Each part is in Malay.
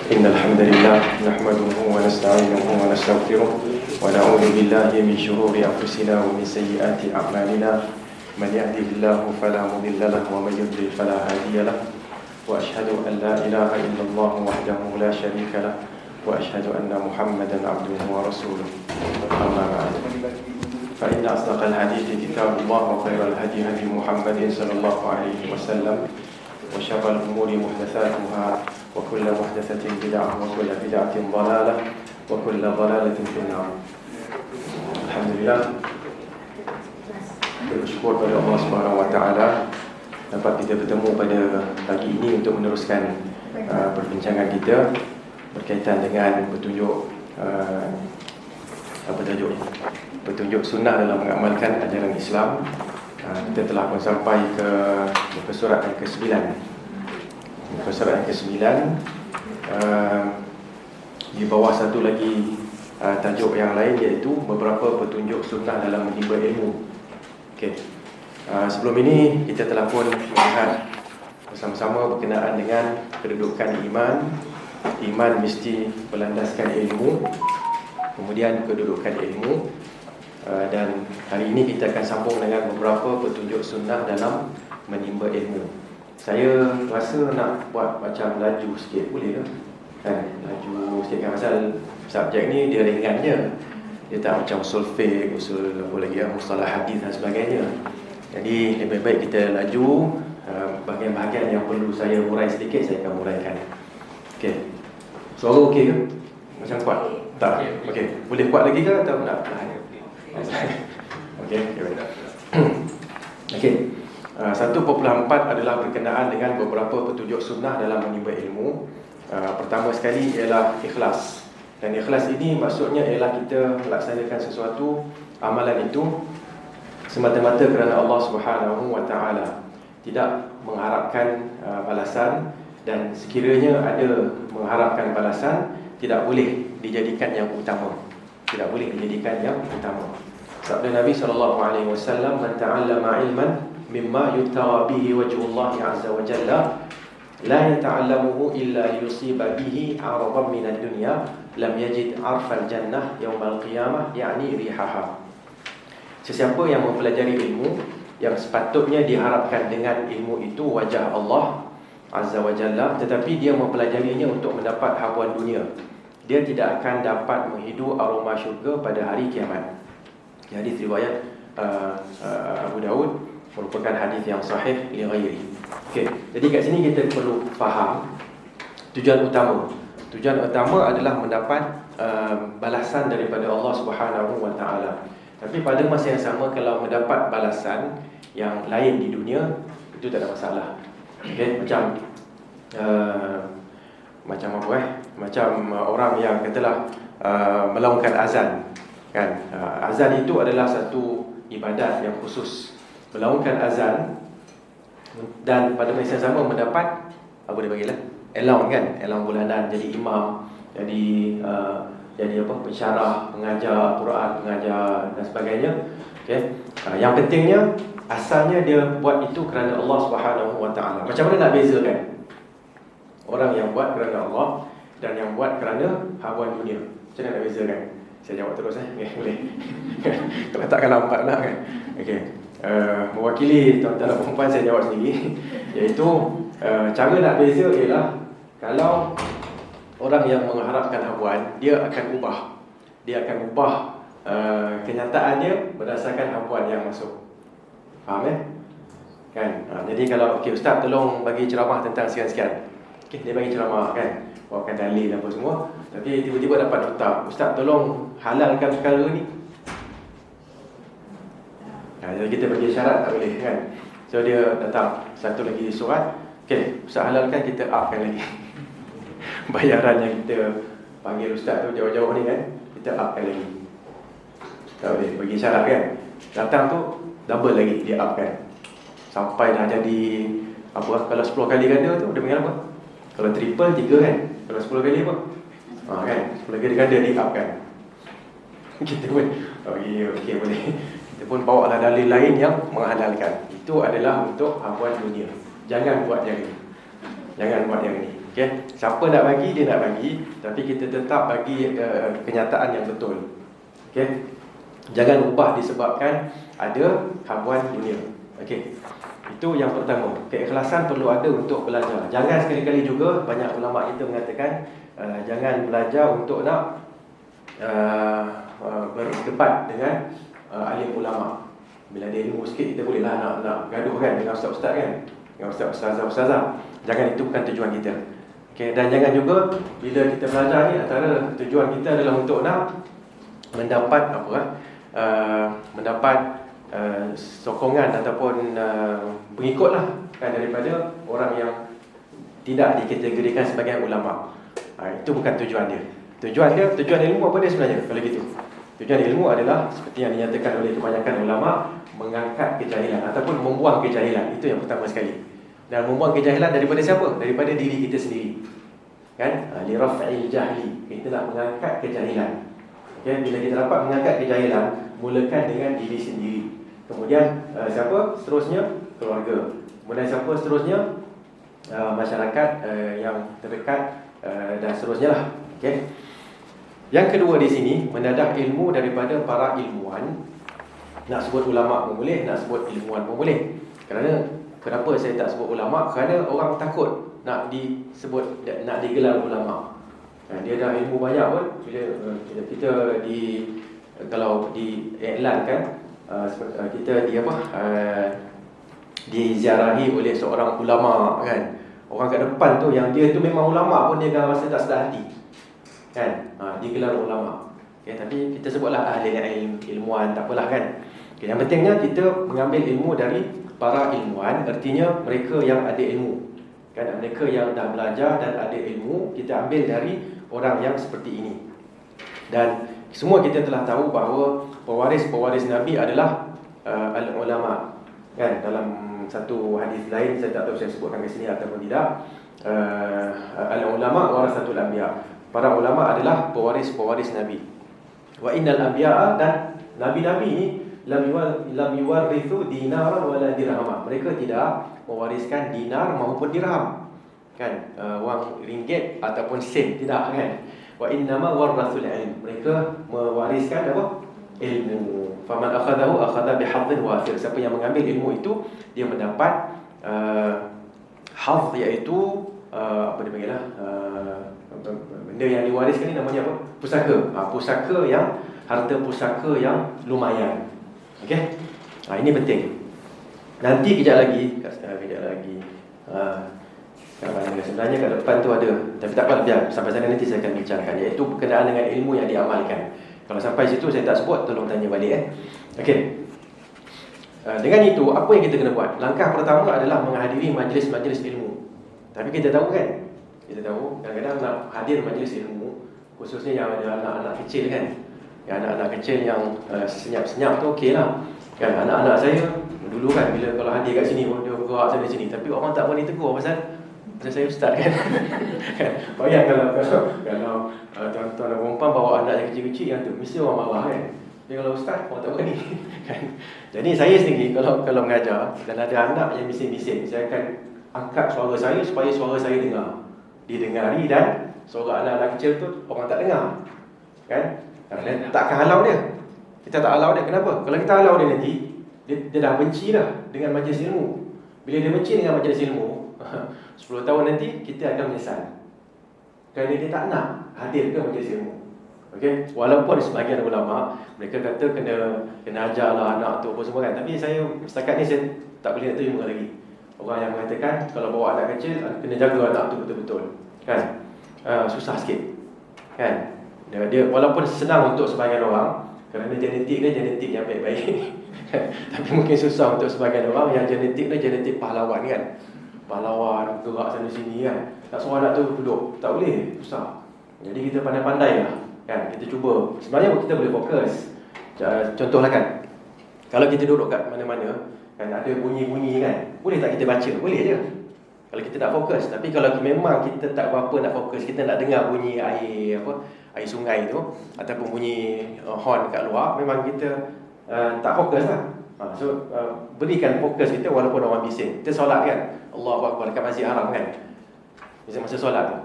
إن الحمد لله نحمده ونستعينه ونستغفره ونعوذ بالله من شرور أنفسنا ومن سيئات أعمالنا من يهده الله فلا مضل له ومن يضلل فلا هادي له وأشهد أن لا إله إلا الله وحده لا شريك له وأشهد أن محمدا عبده ورسوله أما بعد فإن أصدق الحديث كتاب الله وخير الهدي هدي محمد صلى الله عليه وسلم وشر الأمور محدثاتها وكل محدثة بدعة وكل بدعة ضلالة وكل ضلالة في النار. Alhamdulillah, bersyukur kepada Allah Subhanahu Wa Taala dapat kita bertemu pada pagi ini untuk meneruskan perbincangan kita berkaitan dengan petunjuk petunjuk sunnah dalam mengamalkan ajaran Islam. Kita telah pun sampai ke muka surat yang ke-9. Muka surat yang ke-9, di bawah satu lagi tajuk yang lain, iaitu beberapa petunjuk sunnah dalam menimba ilmu. Okey. Sebelum ini kita telah pun melihat bersama-sama berkenaan dengan kedudukan iman. Iman mesti berlandaskan ilmu. Kemudian kedudukan ilmu. Dan hari ini kita akan sambung dengan beberapa petunjuk sunnah dalam menimba ilmu. Saya rasa nak buat macam laju sikit, boleh ke? Kan? Laju sikit kan, pasal subjek ni dia ringan je. Dia tak macam usul fiqh, usul apa lagi, mustalah hadis dan sebagainya. Jadi lebih baik kita laju. Bahagian-bahagian yang perlu saya urai sedikit, saya akan uraikan. Okey. Suara okey ke? Macam kuat? Tak? Okey. Boleh kuat lagi ke atau tak? Okey, okey. 1.4 adalah berkenaan dengan beberapa petunjuk sunnah dalam menimba ilmu. Pertama sekali ialah ikhlas. Dan ikhlas ini maksudnya ialah kita melaksanakan sesuatu amalan itu semata-mata kerana Allah Subhanahu Wa Taala, tidak mengharapkan balasan, dan sekiranya ada mengharapkan balasan, tidak boleh dijadikan yang utama. Tidak boleh dijadikan yang utama. Sabda Nabi SAW, "Man ta'allama ilman mimma yubtagha bihi wajhullah azza wa jalla, la yata'allamuhu illa yusiba bihi 'aradan min ad-dunya, lam yajid 'arfal jannah yawmal qiyamah, yakni rihaha." Sesiapa yang mempelajari ilmu yang sepatutnya diharapkan dengan ilmu itu wajah Allah azza wa jalla, tetapi dia mempelajarinya untuk mendapat habuan dunia, dia tidak akan dapat menghidu aroma syurga pada hari kiamat. Hadis riwayat Abu Daud, merupakan hadis yang sahih li ghairi. Okey, jadi kat sini kita perlu faham tujuan utama. Tujuan utama adalah mendapat balasan daripada Allah Subhanahu Wa Taala. Tapi pada masa yang sama, kalau mendapat balasan yang lain di dunia, itu tak ada masalah. Okey, macam apa macam orang yang katalah melaungkan azan, kan? Azan itu adalah satu ibadat yang khusus. Melaungkan azan dan pada masa yang sama mendapat apa dia panggil allowance, kan? Allowance bulanan, jadi imam, jadi apa, pensyarah, pengajar Quran, pengajar dan sebagainya. Okey. Yang pentingnya asalnya dia buat itu kerana Allah Subhanahu Wa Taala. Macam mana nak bezakan orang yang buat kerana Allah dan yang buat kerana habuan dunia? Macam mana nak bezakan? Saya jawab terus boleh. Kalau takkan nampak nak, kan? Okey. Mewakili tuan-tuan dan puan-puan, saya jawab sendiri. Iaitu cara nak beza ialah kalau orang yang mengharapkan habuan, dia akan ubah. Dia akan ubah kenyataannya berdasarkan habuan yang masuk. Faham, kan? Jadi kalau ustaz tolong bagi ceramah tentang sekian-sekian. Okay, dia bagi ceramah, kan, bawakan dalil apa semua, tapi tiba-tiba dapat nota, ustaz tolong halalkan perkara ni. Jadi kita bagi syarat tak boleh, kan? So dia datang satu lagi surat, okay, ustaz halalkan, kita upkan lagi. Bayaran yang kita panggil ustaz tu jauh-jauh ni, kan, kita upkan lagi. Tak boleh, bagi syarat, kan? Datang tu double lagi, dia upkan. Sampai dah jadi apa, kalau 10 kali ganda tu dia panggil apa? Kalau triple 3, kan? Kalau 10 kali apa? Kan? 10 kali ganda di up, kan? Kita pun okey boleh. Kita pun bawa lah dalil lain yang menghalalkan. Itu adalah untuk habuan dunia. Jangan buat yang ini. Jangan buat yang ini. Okay? Siapa nak bagi, dia nak bagi, tapi kita tetap bagi kenyataan yang betul. Okay? Jangan ubah disebabkan ada hawan dunia. Okay? Itu yang pertama. Keikhlasan perlu ada untuk belajar. Jangan sekali-kali juga, banyak ulama kita mengatakan jangan belajar untuk nak berdebat dengan alim ulama. Bila ada ilmu sikit, kita bolehlah nak gaduh kan dengan ustaz-ustaz kan, dengan ustazah-ustazah. Jangan, itu bukan tujuan kita. Okay, dan jangan juga bila kita belajar ni, antara tujuan kita adalah untuk nak mendapat mendapat sokongan ataupun pengikut lah kan, daripada orang yang tidak dikategorikan sebagai ulama. Itu bukan tujuan dia. Tujuan ilmu apa dia sebenarnya kalau gitu? Tujuan ilmu adalah seperti yang dinyatakan oleh kebanyakan ulama, mengangkat kejahilan ataupun membuang kejahilan. Itu yang pertama sekali. Dan membuang kejahilan daripada siapa? Daripada diri kita sendiri. Kan? Li raf'il jahli. Kita nak mengangkat kejahilan. Okay? Bila kita dapat mengangkat kejahilan, mulakan dengan diri sendiri. Kemudian siapa? Seterusnya keluarga. Kemudian siapa seterusnya? Masyarakat yang terdekat dan seterusnya lah. Okay? Yang kedua di sini, mendadah ilmu daripada para ilmuwan. Nak sebut ulama pun boleh, nak sebut ilmuwan pun boleh. Kenapa saya tak sebut ulama? Kerana orang takut nak disebut, nak digelar ulama. Dia dah ilmu banyak pun, bila kita kalau diiklankan kita diziarahi oleh seorang ulama kan, orang kat depan tu yang dia tu memang ulama pun dia akan rasa tak sedar hati kan, digelar ulama. Okay, tapi kita sebutlah ahli ilmuwan, tak apalah kan. Okay, yang pentingnya kita mengambil ilmu dari para ilmuwan, artinya mereka yang ada ilmu kan, mereka yang dah belajar dan ada ilmu, kita ambil dari orang yang seperti ini. Dan semua kita telah tahu bahawa pewaris Nabi adalah al-ulama kan. Dalam satu hadis lain, saya tak tahu saya sebutkan ke sini ataupun tidak, al-ulama warasatul anbiya. Para ulama adalah pewaris Nabi. Wa innal anbiya, dan nabi-nabi ini lam yuwarithu dinaran wala dirham. Mereka tidak mewariskan dinar maupun dirham kan, wang ringgit ataupun sen, tidak kan. Wa innama warathul ilm. Mereka mewariskan apa? Ilmu. Faman akhadahu akhadha bihadhin wafir. Siapa yang mengambil ilmu itu, dia mendapat hadh, iaitu apa dia panggil lah, benda yang diwariskan ni namanya apa? Pusaka. Pusaka yang, harta pusaka yang lumayan. Okey. Ini penting. Nanti kejap lagi sebenarnya kat depan tu ada, tapi tak apa, biar sampai sana nanti saya akan bincangkan, iaitu berkenaan dengan ilmu yang diamalkan. Kalau sampai situ saya tak sebut, tolong tanya balik Okey. Dengan itu, apa yang kita kena buat? Langkah pertama adalah menghadiri majlis-majlis ilmu. Tapi kita tahu kan, kadang-kadang nak hadir majlis ilmu, khususnya yang ada anak-anak kecil kan. Yang anak-anak kecil yang senyap-senyap tu okey lah kan. Anak-anak saya dulu kan, bila kalau hadir kat sini dia bergerak sana sini, tapi orang tak boleh tegur pasal saya ustaz kan. Bayang kalau tuan-tuan dan perempuan bawa anak yang kecil-kecil yang tu, mesti orang marah kan. Tapi kalau ustaz, orang tak berani kan. Jadi saya sendiri kalau mengajar dan ada anak yang bising-bising, saya akan angkat suara saya supaya suara saya didengari, dan suara anak-anak kecil tu orang tak dengar kan. Dan takkan halau dia. Kita tak halau dia. Kenapa? Kalau kita halau dia nanti, dia dah benci dah dengan majlis ilmu. Bila dia benci dengan majlis ilmu, 10 tahun nanti kita akan menyesal kerana dia tak nak hadir ke majlis ilmu. Okey, walaupun sebahagian ulama mereka kata kena ajarlah anak tu apa semua kan, tapi saya setakat ni saya tak boleh nak terima lagi orang yang mengatakan kalau bawa anak kecil kena jaga anak tu betul-betul kan. Susah sikit kan. Dia walaupun senang untuk sebahagian orang kerana genetik dia genetik yang baik-baik tapi mungkin susah untuk sebahagian orang yang genetik dia genetik pahlawan kan. Pahlawan, gerak sana sini kan. Tak suruh anak tu duduk, tak boleh, susah. Jadi kita pandai-pandai lah kan. Kita cuba, sebenarnya kita boleh fokus. Contohlah kan, kalau kita duduk kat mana-mana kan, ada bunyi-bunyi kan, boleh tak kita baca? Boleh je kalau kita nak fokus. Tapi kalau memang kita tak berapa nak fokus, kita nak dengar bunyi air sungai tu ataupun bunyi horn kat luar, memang kita tak fokus lah. So berikan fokus kita walaupun orang bising. Kita solat kan, Allahu Akbar dekat Masjid Haram kan, masa solat tu.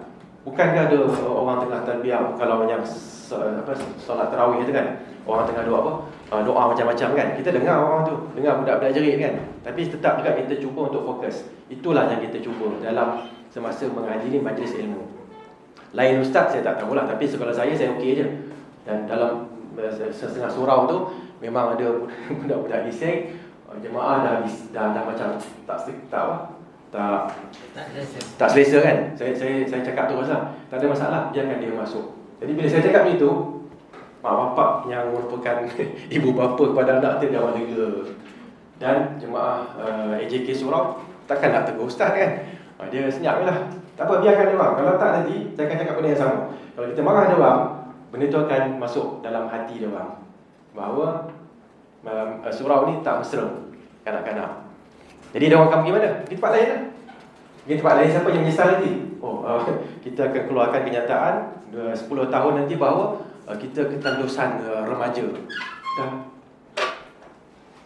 Bukankah ada orang tengah talbiyah, kalau yang solat tarawih tu kan, orang tengah doa doa macam-macam kan. Kita dengar orang tu, dengar budak-budak jerit kan. Tapi tetap juga kita cuba untuk fokus. Itulah yang kita cuba dalam semasa menghadiri majlis ilmu. Lain ustaz saya tak tahulah, tapi sekolah saya okey je. Dan dalam setengah surau tu memang ada budak-budak bising, jemaah dah macam tak selesa kan. Saya cakap tu pasal tak ada masalah, biarkan dia masuk. Jadi bila saya cakap begitu, mak bapak yang merupakan ibu bapa kepada anak tu dia awal lega. Dan jemaah AJK surau takkan nak tegur ustaz kan. Dia senyap je lah. Tak apa, biarkan dia orang. Kalau tak nanti saya akan cakap benda yang sama. Kalau kita marah dia orang, benda tu akan masuk dalam hati dia orang bahawa surau ni tak mesra kanak-kanak. Jadi dia orang akan pergi mana? Pergi tempat lain lah. Pergi tempat lain, siapa yang menyesal nanti? Kita akan keluarkan kenyataan 10 tahun nanti bahawa kita ketandusan remaja.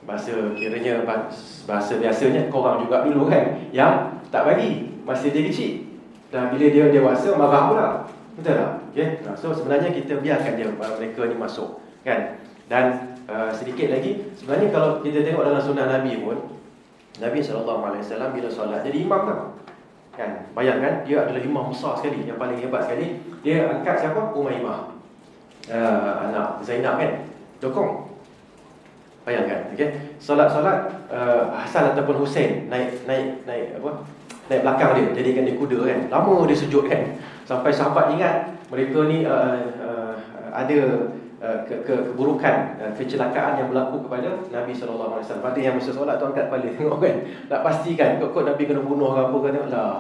Bahasa kiranya bahasa biasanya korang juga dulu kan, yang tak bagi masa dia kecil. Dan bila dia dewasa marah pula. Betul tak? Okay? So sebenarnya kita biarkan mereka ni masuk kan. Dan sedikit lagi, sebenarnya kalau kita tengok dalam sunnah Nabi pun, Nabi SAW bila solat jadi imam tau kan. Bayangkan dia adalah imam besar sekali, yang paling hebat sekali. Dia angkat siapa? Umaymah, anak Zainab kan, dokong. Bayangkan, okey. Solat-solat Hasan ataupun Husain naik belakang dia, jadikan dia kuda kan. Lama dia sujud kan. Sampai sahabat ingat mereka ni ada keburukan, kecelakaan yang berlaku kepada Nabi SAW. Pada yang masa solat tu angkat kepala tengok kan, nak pastikan kok Nabi kena bunuh ke apa ke, tengoklah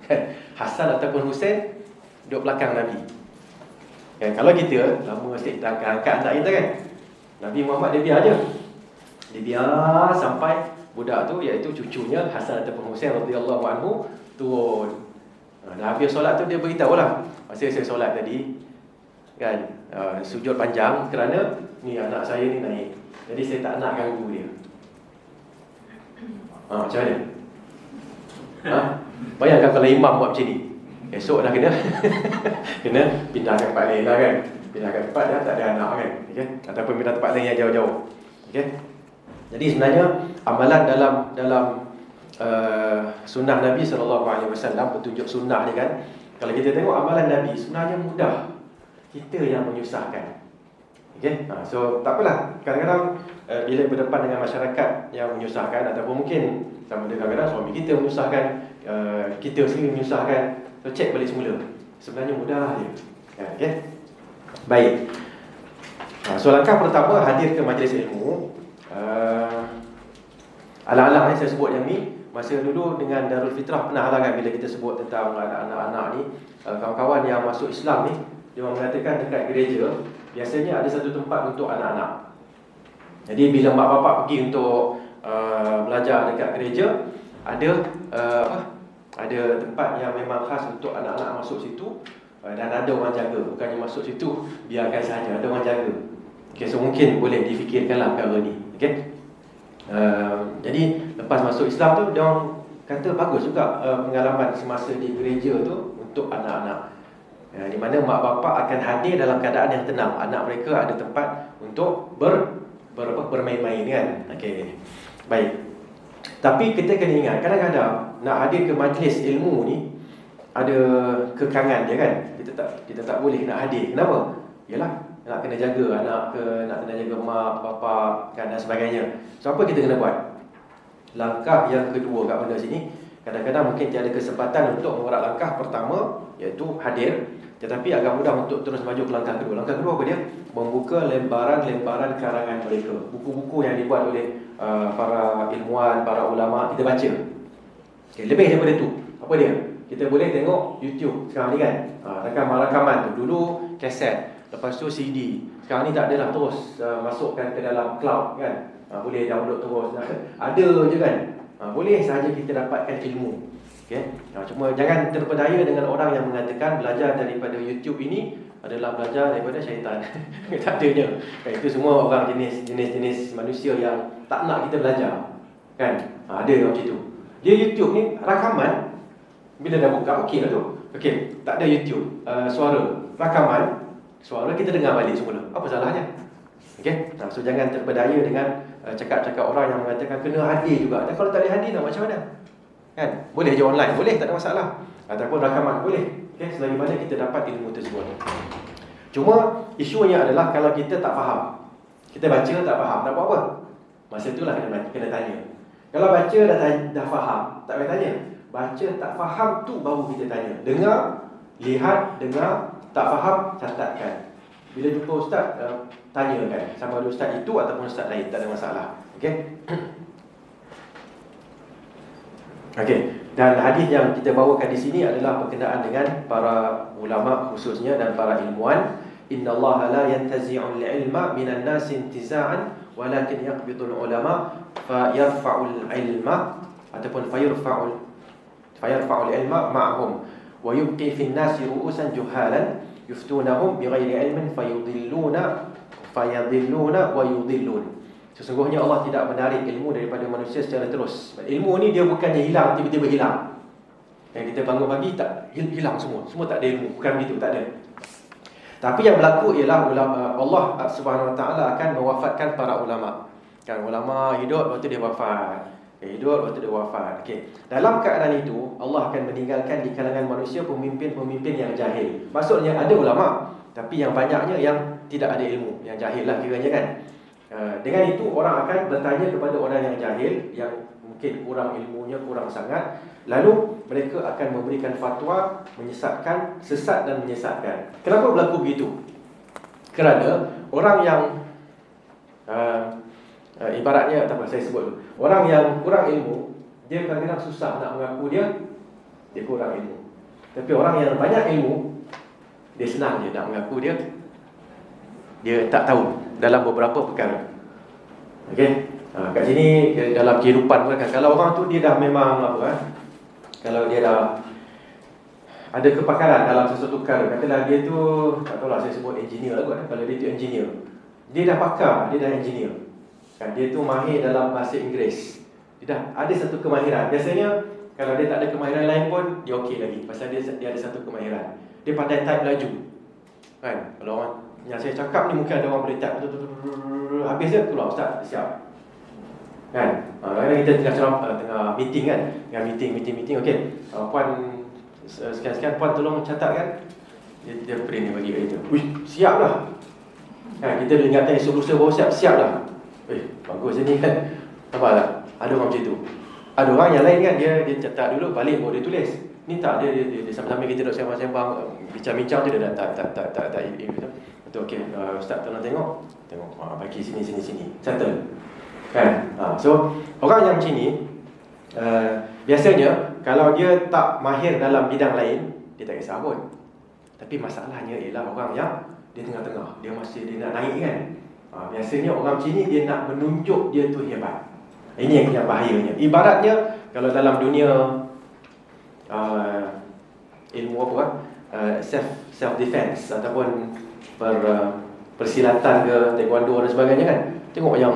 kan. Hasan ataupun Husain duduk belakang Nabi kan. Kalau kita lama sikit kita angkat anak kita kan, Nabi Muhammad dia biar je. Dia biar sampai budak tu, iaitu cucunya Hasan ataupun Husain radhiyallahu anhu turun. Dah habis solat tu dia beritahu lah, masa saya solat tadi kan, sujud panjang kerana ni anak saya ni naik, jadi saya tak nak ganggu dia. Macam mana? Bayangkan kalau imam buat macam ni, esok dah kena kena pindahkan tempat lain lah kan. Pindahkan tempat dah tak ada anak kan, okay? Ataupun pindah tempat lain yang jauh-jauh, okay? Jadi sebenarnya amalan dalam sunnah Nabi SAW, petunjuk sunnah ni kan, kalau kita tengok amalan Nabi sebenarnya mudah, kita yang menyusahkan. Okay? So tak apalah, kadang-kadang bila berdepan dengan masyarakat yang menyusahkan, ataupun mungkin sama ada kadang-kadang suami kita menyusahkan, kita sendiri menyusahkan, so cek balik semula. Sebenarnya mudah je. Okay? Baik. So langkah pertama, hadir ke majlis ilmu. Alang-alang saya sebut yang ni, masa dulu dengan Darul Fitrah pernah lah kan, bila kita sebut tentang anak-anak ni, kawan-kawan yang masuk Islam ni, dia mengatakan dekat gereja biasanya ada satu tempat untuk anak-anak. Jadi bila mak bapak pergi untuk belajar dekat gereja, ada tempat yang memang khas untuk anak-anak masuk situ, dan ada orang jaga. Bukannya masuk situ biarkan saja, ada orang jaga. Okay, so mungkin boleh difikirkanlah perkara ni. Okay? Jadi lepas masuk Islam tu, dia orang kata bagus juga pengalaman semasa di gereja tu untuk anak-anak, di mana mak bapak akan hadir dalam keadaan yang tenang. Anak mereka ada tempat untuk bermain-main kan. Okay. Baik. Tapi kita kena ingat, kadang-kadang nak hadir ke majlis ilmu ni ada kekangan dia kan. Kita tak boleh nak hadir. Kenapa? Yalah, nak kena jaga anak ke, nak kena jaga mak, bapak kan, dan sebagainya. So apa kita kena buat? Langkah yang kedua kat benda sini, kadang-kadang mungkin tiada kesempatan untuk mengurat langkah pertama, iaitu hadir. Tetapi agak mudah untuk terus maju ke langkah kedua. Langkah kedua apa dia? Membuka lembaran-lembaran karangan mereka, buku-buku yang dibuat oleh para ilmuwan, para ulama, kita baca. Okay, lebih daripada itu, apa dia? Kita boleh tengok YouTube sekarang ni kan, rakaman-rakaman tu. Dulu kaset, lepas tu CD. Sekarang ni tak adalah terus masukkan ke dalam cloud kan. Boleh download terus. Ada je kan. Boleh sahaja kita dapatkan ilmu. Okay? Cuma jangan terpedaya dengan orang yang mengatakan belajar daripada YouTube ini adalah belajar daripada syaitan. Tak adanya. Itu semua orang jenis manusia yang tak nak kita belajar kan. Ada yang macam tu. Dia YouTube ni rakaman, bila dah buka okey lah tu. Okey, tak ada YouTube, suara, rakaman, suara kita dengar balik semula. Apa salahnya? Okey, so jangan terpedaya dengan cakap-cakap orang yang mengatakan kena hadir juga. Dan kalau tak boleh hadir nak macam mana? Kan? Boleh je online, boleh, tak ada masalah. Ataupun rakaman, boleh. Okey, selagi mana kita dapat ilmu tersebut. Cuma isunya adalah kalau kita tak faham, kita baca tak faham, nak buat apa? Masa itulah kena tanya. Kalau baca dah faham, tak payah tanya. Baca tak faham tu baru kita tanya. Dengar, lihat, dengar, tak faham, catatkan. Bila jumpa ustaz, tanyakan sama ada ustaz itu ataupun ustaz lain, tak ada masalah. Okey. Okey. Dan hadis yang kita bawakan di sini adalah berkenaan dengan para ulama khususnya dan para ilmuwan. Innallaha la yantazi'ul ilma minan nasi intiza'an walakin yaqbidul ulama fa yarfa'ul ilma ataupun fayarfa'ul ilma ma'hum wa yubqi fin nasi ru'usan juhalan yuftunahum bighairi ilmin fayudilluna wa yudillun. Sesungguhnya Allah tidak menarik ilmu daripada manusia secara terus. Ilmu ni dia bukannya hilang, tiba-tiba hilang. Yang kita bangun pagi tak hilang semua tak ada ilmu, bukan begitu, tak ada. Tapi yang berlaku ialah Allah Subhanahu Wa Taala akan mewafatkan para ulama. Kan ulama hidup waktu dia wafat. Hidup waktu dia wafat. Okey. Dalam keadaan itu Allah akan meninggalkan di kalangan manusia pemimpin-pemimpin yang jahil. Maksudnya ada ulama, tapi yang banyaknya yang tidak ada ilmu, yang jahil lah kiranya kan. Dengan itu orang akan bertanya kepada orang yang jahil, yang mungkin kurang ilmunya, kurang sangat. Lalu mereka akan memberikan fatwa menyesatkan, sesat dan menyesatkan. Kenapa berlaku begitu? Kerana orang yang ibaratnya, tak apa saya sebut dulu. Orang yang kurang ilmu, dia kadang-kadang susah nak mengaku dia kurang ilmu. Tapi orang yang banyak ilmu, dia senang je nak mengaku dia tak tahu dalam beberapa perkara. Okey. Kat sini dalam kehidupan kan, kalau orang tu dia dah memang kalau dia dah ada kepakaran dalam sesuatu perkara, katalah dia tu, tak tahulah saya sebut engineer lah kan. Kalau dia tu engineer, dia dah pakar, dia dah engineer kan, dia tu mahir dalam bahasa Inggeris, dia dah ada satu kemahiran. Biasanya kalau dia tak ada kemahiran lain pun dia okey lagi, pasal dia ada satu kemahiran. Dia pandai type laju kan. Kalau orang yang saya cakap ni mungkin ada orang boleh type habis je keluar, ustaz siap kan. Kadang-kadang kita tengah meeting kan, meeting okey, puan sekian-sekian, puan tolong catat kan. Dia print bagi kat kita. Siap dah kan, kita dah ingatkan solusi baru siap dah. Bagus ni kan. Nampak tak? Ada orang macam tu. Ada orang yang lain kan, dia catat dulu, balik baru dia tulis. Ni tak, dia sambil-sambil kita duduk sembang-sembang, bincang-bincang je dia dah tak betul. Okey, ustaz tolong tengok, bagi sini settle kan. So orang yang macam ni biasanya kalau dia tak mahir dalam bidang lain, dia tak kisah pun. Tapi masalahnya ialah orang yang dia tengah-tengah, dia nak naik kan. Biasanya orang macam ni dia nak menunjuk dia tu hebat. Ini yang bahayanya. Ibaratnya kalau dalam dunia ilmu self defense ataupun persilatan ke taekwondo dan sebagainya kan. Tengok yang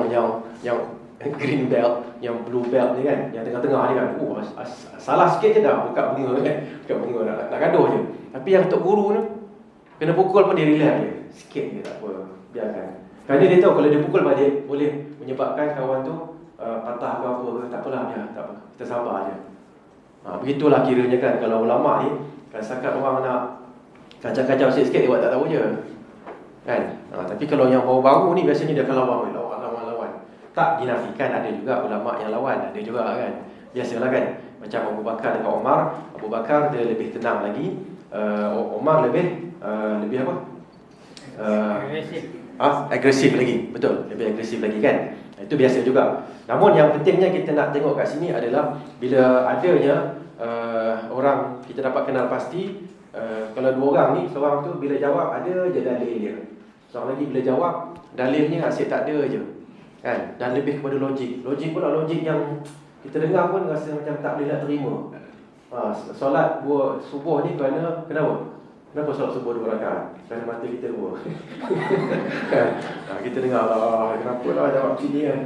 green belt, yang blue belt ni kan, yang tengah-tengah ni kan. Salah sikit je dah buka bunga kan. Buka bunga nak gaduh je. Tapi yang tok guru ni kena pukul pun dia relax je. Sikit je tak apa, biarkan. Kerana dia tahu kalau dia pukul balik boleh menyebabkan kawan tu patah ke apa ke, tak apalah dia, tak apa. Kita sabar je. Begitulah kiranya kan, kalau ulama ni kan setakat orang nak kacau-kacau sikit-sikit dia buat tak tahu je. Kan? Tapi kalau yang baru-baru ni biasanya dia akan lawan. Tak dinafikan ada juga ulama yang lawan, ada juga kan. Biasalah kan. Macam Abu Bakar dengan Umar. Abu Bakar dia lebih tenang lagi. Umar lebih apa? Agresif lagi. Betul, lebih agresif lagi kan. Itu biasa juga. Namun yang pentingnya kita nak tengok kat sini adalah bila adanya orang kita dapat kenal pasti. Kalau dua orang ni, seorang tu bila jawab ada je dalil dia. Seorang lagi bila jawab dalilnya asyik tak ada je kan. Dan lebih kepada logik. Logik pula logik yang kita dengar pun rasa macam tak boleh nak terima. Solat subuh ni kenapa solat subuh 2 rakaat? Kerana mata kita dua. Kita dengar lah, kenapa lah jawab sini kan.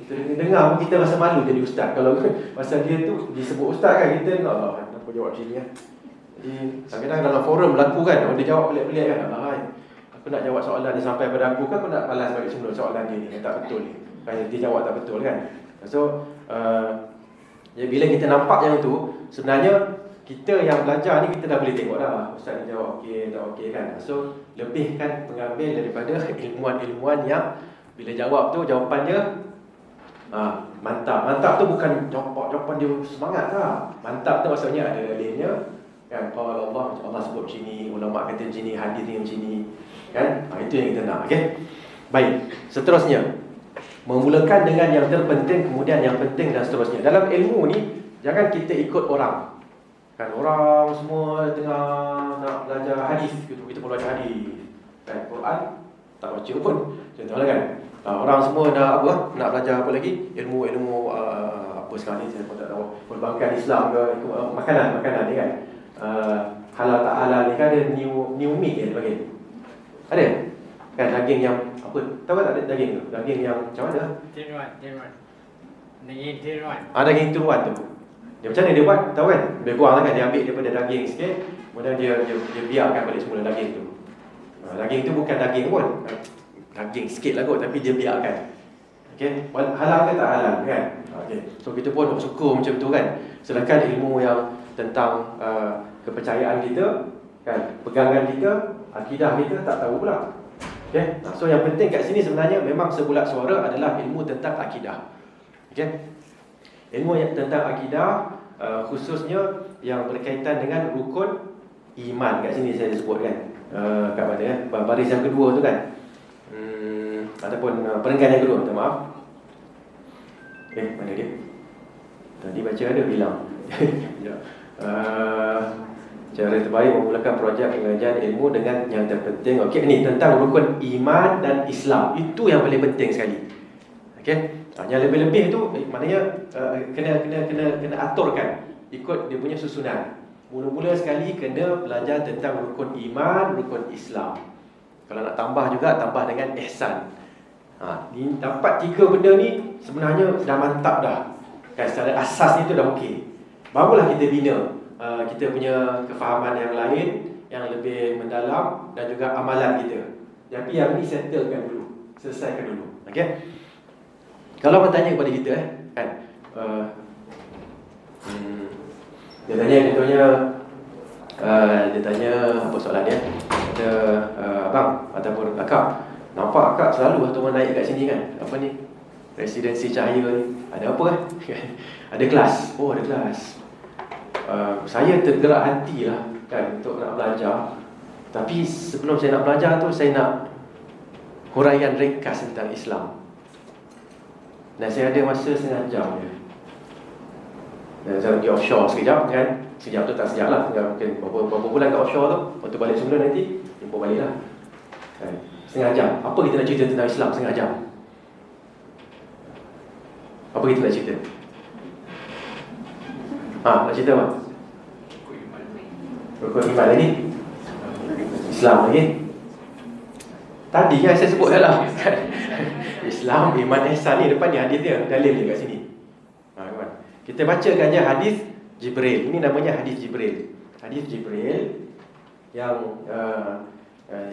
Kita dengar pun kita rasa malu jadi ustaz. Kalau pasal dia tu disebut ustaz kan, kita dengar lah, kenapa jawab sini kan. Jadi kadang-kadang dalam forum berlaku kan, orang dia jawab pelik-pelik kan, alahai, aku nak jawab soalan dia sampai pada aku kan, aku nak balas balik semula soalan dia ni yang tak betul ni. Kan dia jawab tak betul kan. So jadi bila kita nampak yang tu, sebenarnya kita yang belajar ni kita dah boleh tengok dah ustaz ni jawab okey tak okey kan. So lebihkan pengambil daripada ilmuwan-ilmuwan yang bila jawab tu jawapan dia mantap. Mantap tu bukan jawapan dia semangat tak. Mantap tu maksudnya ada dalilnya kan. Kalau Allah sebut macam ni, ulama kata macam ni, hadis ni macam ni kan. Itu yang kita nak. Okey. Baik. Seterusnya memulakan dengan yang terpenting, kemudian yang penting dan seterusnya. Dalam ilmu ni jangan kita ikut orang. Kan orang semua tengah nak belajar hadis, kita pun belajar hadis. Kan Quran tak baca pun. Contohlah kan. Orang semua nak belajar apa lagi? Ilmu apa sekarang ni saya pun tak tahu. Perbankan Islam ke, makanan ni kan. Halal tak halal ni kan ada new meat dia bagi. Ada? Kan daging yang apa? Tahu tak ada daging tu? Daging yang macam mana? Tiruan. Daging tiruan. Daging tiruan tu. Dia macam mana dia buat? Tahu kan? Lebih kurang kan dia ambil daripada daging sikit, kemudian dia biarkan balik semula daging tu. Daging tu bukan daging pun. Daging sikit lah kot, tapi dia biarkan. Okey, halal ke tak halal kan? Okey. So kita pun syukur macam tu kan. Sedangkan ilmu yang tentang kepercayaan kita kan, pegangan kita, akidah kita tak tahu pula. Okey. So yang penting kat sini sebenarnya memang sebulat suara adalah ilmu tentang akidah. Okey. Ilmu yang tentang akidah khususnya yang berkaitan dengan rukun iman kat sini saya sebut kan. Kat mana ya? Baris yang kedua tu kan. Ataupun perenggan yang kedua, minta maaf. Mana dia? Tadi baca ada bilang. Cara terbaik memulakan projek pengajian ilmu dengan yang terpenting. Okey, ni tentang rukun iman dan Islam. Itu yang paling penting sekali. Okey. Yang lebih-lebih tu maknanya kena aturkan ikut dia punya susunan. Mula-mula sekali kena belajar tentang rukun iman, rukun Islam. Kalau nak tambah juga, tambah dengan ihsan. Ni dapat 3 benda ni sebenarnya dah mantap dah. Kan secara asas ni tu dah okey. Barulah kita bina kita punya kefahaman yang lain yang lebih mendalam dan juga amalan kita. Tapi yang ni settlekan dulu, selesaikan dulu. Okey. Kalau bertanya kepada kita kan dia tanya apa soalan dia? Kata abang ataupun akak, nampak akak selalu waktu orang naik kat sini kan, apa ni, residensi cahaya ni, ada apa ada kelas. Oh, ada kelas. Saya tergerak hati lah kan untuk nak belajar. Tapi sebelum saya nak belajar tu, saya nak huraian ringkas tentang Islam. Dan saya ada masa setengah jam je. Dan saya pergi offshore sekejap kan. Sekejap tu tak sekejap lah, mungkin berapa bulan kat offshore tu. Waktu balik semula nanti jumpa balik lah kan. Setengah jam. Apa kita nak cerita tentang Islam setengah jam? Apa kita nak cerita? Nak cerita apa? Rukun iman lagi, Islam lagi. Tadi kan saya sebut dah lah kan? Islam, iman, ihsan ni depan ni hadis dia, dalil dia kat sini. Kita bacakan je hadis Jibril. Ini namanya hadis Jibril. Hadis Jibril yang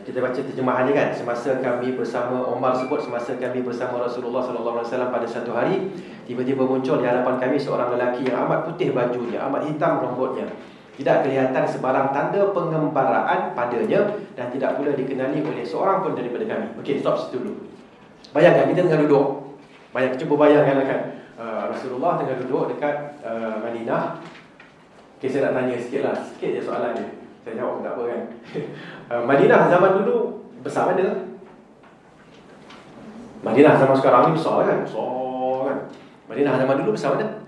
kita baca terjemahannya kan. Semasa kami bersama, Umar sebut, semasa kami bersama Rasulullah sallallahu alaihi wasallam pada satu hari, tiba-tiba muncul di hadapan kami seorang lelaki yang amat putih bajunya, amat hitam rambutnya. Tidak kelihatan sebarang tanda pengembaraan padanya dan tidak pula dikenali oleh seorang pun daripada kami. Okey, stop situ dulu. Bayangkan kita tengah duduk. Cuba bayangkan kan. Rasulullah tengah duduk dekat Madinah. Okay, saya nak tanya sikit lah. Sikit je soalan dia. Saya jawab tak apa kan. Madinah zaman dulu besar mana? Madinah zaman sekarang ni besar kan? Besar kan? Madinah zaman dulu besar mana?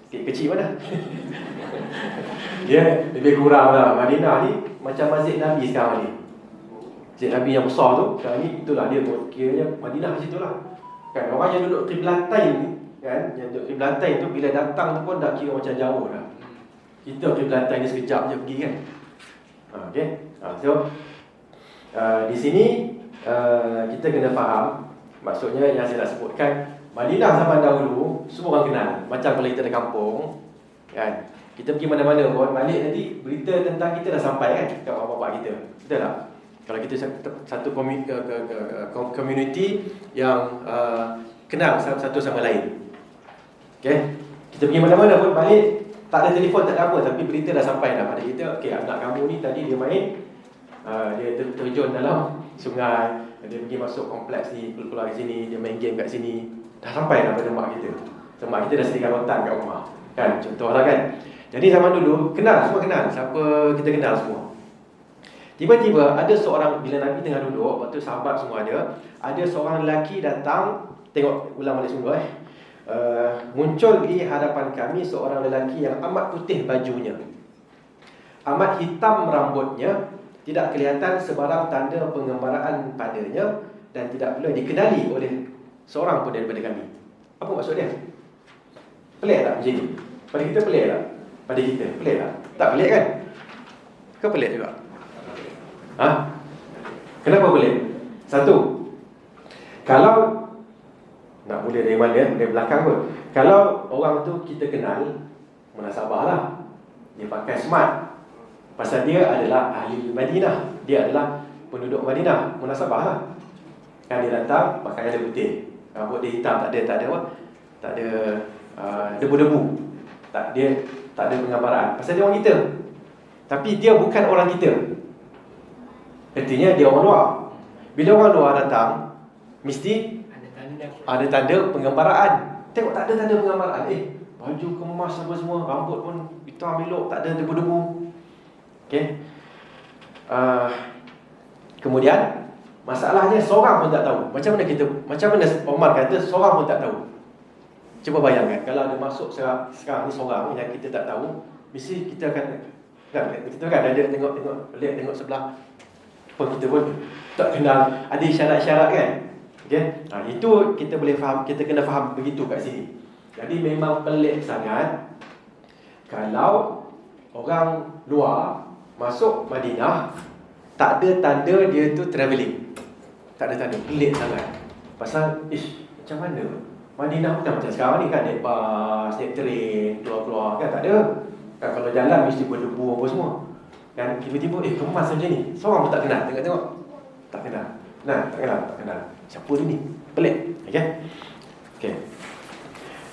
Kecil mana? Dia lebih kurang lah. Madinah ni macam Masjid Nabi sekarang ni. Masjid Nabi yang besar tu sekarang ni, itulah dia tu. Kiranya Madinah macam itulah kan. Orang yang duduk Qiblatain ni kan, yang duduk Qiblatain tu bila datang tu pun dah kira macam jauh dah. Kita Qiblatain ni sekejap je pergi kan. Okay. So di sini kita kena faham. Maksudnya yang saya nak sebutkan, Madinah zaman dahulu semua orang kenal. Macam kalau kita ada kampung kan, Kita pergi mana-mana pun, balik nanti berita tentang kita dah sampai kan kat bapak-bapak kita. Betul tak? Kalau kita satu community yang kenal satu sama lain. Okay? Kita pergi mana-mana pun balik, tak ada telefon, tak ada apa, tapi berita dah sampai dah pada kita. Okay, anak kamu ni tadi dia main, dia terjun dalam sungai, dia pergi masuk kompleks ni, keluar ke sini, dia main game kat sini. Dah sampai dah pada mak kita. So, mak kita dah sediakan rotan kat rumah. Kan, contohlah kan. Jadi zaman dulu, kenal, semua kenal. Siapa kita kenal semua. Tiba-tiba ada seorang, bila Nabi tengah duduk, waktu sahabat semua ada seorang lelaki datang, tengok ulang balik semua muncul di hadapan kami seorang lelaki yang amat putih bajunya, amat hitam rambutnya, tidak kelihatan sebarang tanda penggembaraan padanya, dan tidak pula dikenali oleh seorang pun daripada kami. Apa maksud dia? Pelik tak macam ni? Pada kita pelik tak? Pada kita pelik tak? Tak pelik kan? Ke pelik juga? Kenapa pelik? Satu, kalau nak mula dari mana? Dari belakang pun. Kalau orang tu kita kenal, munasabah lah, dia pakai smart, pasal dia adalah ahli Madinah, dia adalah penduduk Madinah, munasabah lah. Kan dia datang pakai ada putih, rambut dia hitam, tak ada apa, tak ada debu-debu, tak ada penggambaran, pasal dia orang kita. Tapi dia bukan orang kita, artinya dia orang luar. Bila orang luar datang, mesti ada tanda penggambaraan. Tengok tak ada tanda penggambaraan. Baju kemas apa semua, rambut pun hitam elok, tak ada debu-debu. Okay. Kemudian masalahnya seorang pun tak tahu. Macam mana Omar kata seorang pun tak tahu. Cuba bayangkan kalau ada masuk sekarang ni seorang yang kita tak tahu, mesti kita akan kita kan ada tengok sebelah pun kita pun tak kenal, ada syarat-syarat kan. Okay? Itu kita boleh faham, kita kena faham begitu kat sini. Jadi memang pelik sangat kalau orang luar masuk Madinah tak ada tanda dia tu travelling. Tak ada tanda, pelik sangat. Pasal macam mana? Madinah bukan macam sekarang ni kan, naik bas, naik train, keluar-keluar kan, tak ada. Kan kalau jalan mesti berdebu apa semua. Kan tiba-tiba kemas macam ni. Seorang pun tak kenal, tengok-tengok. Tak kenal. Tak kenal. Siapa dia ni? Pelik. Okey.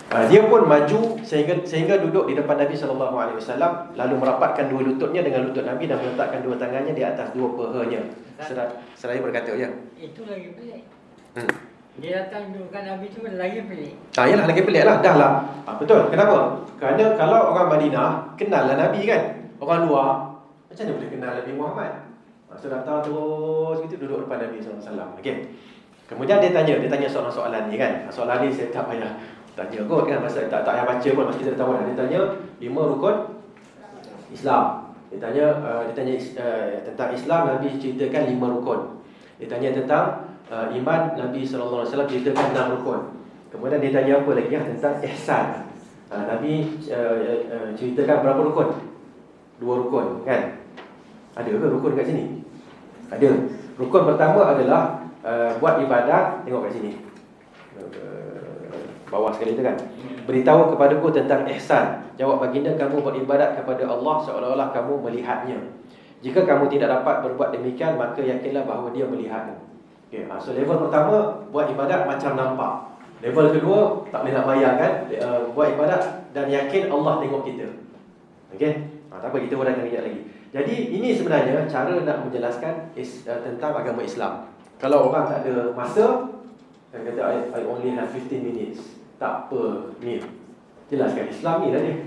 Dia pun maju sehingga duduk di depan Nabi SAW, lalu merapatkan dua lututnya dengan lutut Nabi dan meletakkan dua tangannya di atas dua pahanya. Seraya berkata, ya. Itu lagi pelik. Dia datang dudukkan Nabi tu lagi pelik. Yalah, lagi pelik lah. Dah lah. Betul. Kenapa? Kerana kalau orang Madinah kenal lah Nabi kan. Orang luar macam mana boleh kenal Nabi Muhammad? So datang terus gitu duduk depan Nabi SAW. Okey. Kemudian dia tanya soalan-soalan ni kan. Soalan ni saya tak payah tanya kot kan, pasal tak payah baca pun, mesti kita tahu dah. Dia tanya 5 rukun Islam. Dia tanya tentang Islam, Nabi ceritakan 5 rukun. Dia tanya tentang iman, Nabi SAW ceritakan 6 rukun. Kemudian dia tanya apa lagi tentang ihsan. Nabi ceritakan berapa rukun? 2 rukun kan. Ada ke rukun kat sini? Ada. Rukun pertama adalah buat ibadat. Tengok kat sini, bawah sekali tu kan. Beritahu kepadaku tentang ihsan. Jawab baginda, kamu beribadat kepada Allah seolah-olah kamu melihatnya. Jika kamu tidak dapat berbuat demikian, maka yakinlah bahawa dia melihatmu. Okay, so level pertama buat ibadat macam nampak. Level kedua tak boleh nak bayangkan, buat ibadat dan yakin Allah tengok kita. Okey. Tak apa, kita uraikan kejap lagi. Jadi ini sebenarnya cara nak menjelaskan tentang agama Islam. Kalau orang tak ada masa, dia kata I only have 15 minutes. Tak apa, ni jelaskan Islam ni lah dia.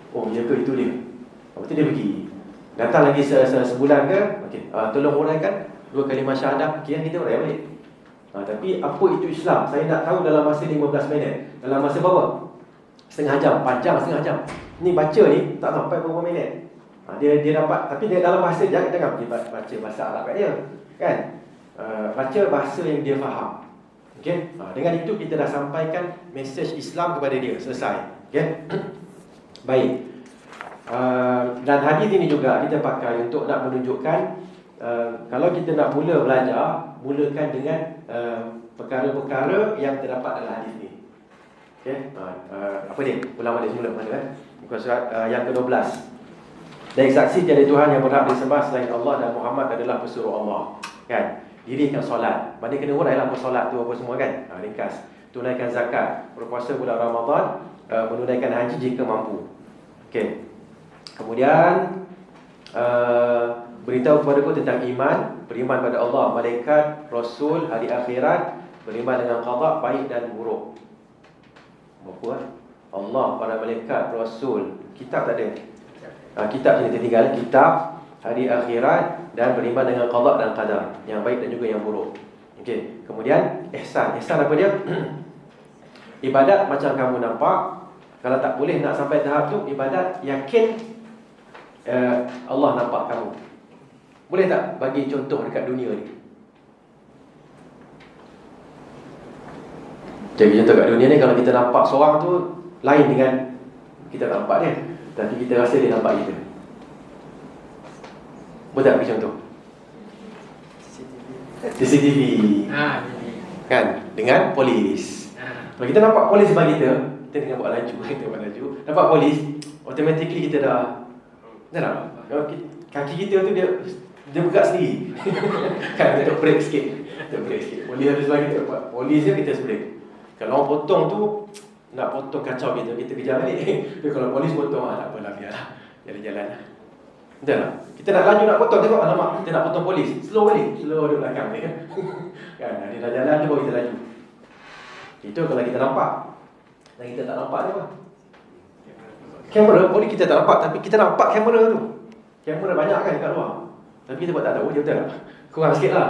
Oh, ya ke, itu dia. Lepas tu dia pergi. Datang lagi sebulan ke, okey, tolong uraikan 2 kalimah syahadah. Okey, kita urai balik. Tapi apa itu Islam? Saya nak tahu dalam masa 15 minit. Dalam masa berapa? Setengah jam, panjang setengah jam. Ni baca ni tak sampai berapa minit. Dia dapat, tapi dia dalam bahasa, jangan pergi baca bahasa Arab kat dia. Kan? Baca bahasa yang dia faham. Okey? Dengan itu kita dah sampaikan mesej Islam kepada dia. Selesai. Okey? Baik. Dan hadis ini juga kita pakai untuk nak menunjukkan kalau kita nak mula belajar, mulakan dengan perkara-perkara yang terdapat dalam hadis ini. Okey? Apa dia? Ulang balik semula mana kan? Muka surat yang ke-12. Dan saksi tiada Tuhan yang berhak disembah selain Allah dan Muhammad adalah pesuruh Allah. Kan? Dirikan solat. Mana kena urailah apa solat tu apa semua kan? Ringkas. Tunaikan zakat, berpuasa bulan Ramadan, menunaikan haji jika mampu. Okey. Kemudian beritahu kepadaku tentang iman, beriman pada Allah, malaikat, Rasul, hari akhirat, beriman dengan qada baik dan buruk. Apa? Allah, para malaikat, Rasul, kitab tak ada. Kitab jadi tertinggal, kitab, hari akhirat dan beriman dengan qada dan qadar, yang baik dan juga yang buruk. Okey. Kemudian ihsan. Ihsan apa dia? Ibadat macam kamu nampak. Kalau tak boleh nak sampai tahap tu, ibadat yakin Allah nampak kamu. Boleh tak bagi contoh dekat dunia ni? Jadi contoh kat dunia ni, kalau kita nampak seorang tu lain dengan kita nampak dia, tapi kita rasa dia nampak kita. Boleh tak bagi contoh? CCTV. Kan? Dengan polis. Kalau kita nampak polis sebab kita tengah buat laju, kita buat laju, nampak polis, automatically kita dah kaki kita tu dia bergerak sendiri. Kan kita break sikit. Polis habis bagi kita, polis dia kita break. Kalau orang potong tu nak potong kacau kita kejar balik. Tapi kalau polis potong, tak apalah, biarlah. Jalan-jalan. Betul tak? Kita nak laju nak potong, tengok alamak, kita nak potong polis. Slow balik, slow di belakang dia. Kan dia dah jalan tu baru kita laju. Itu kalau kita nampak. Dan kita tak nampak dia apa? Kamera, boleh kita tak nampak, tapi kita nampak kamera tu. Kamera banyak kan kat luar, tapi kita buat tak tahu, dia betul tak? Kurang sikit lah.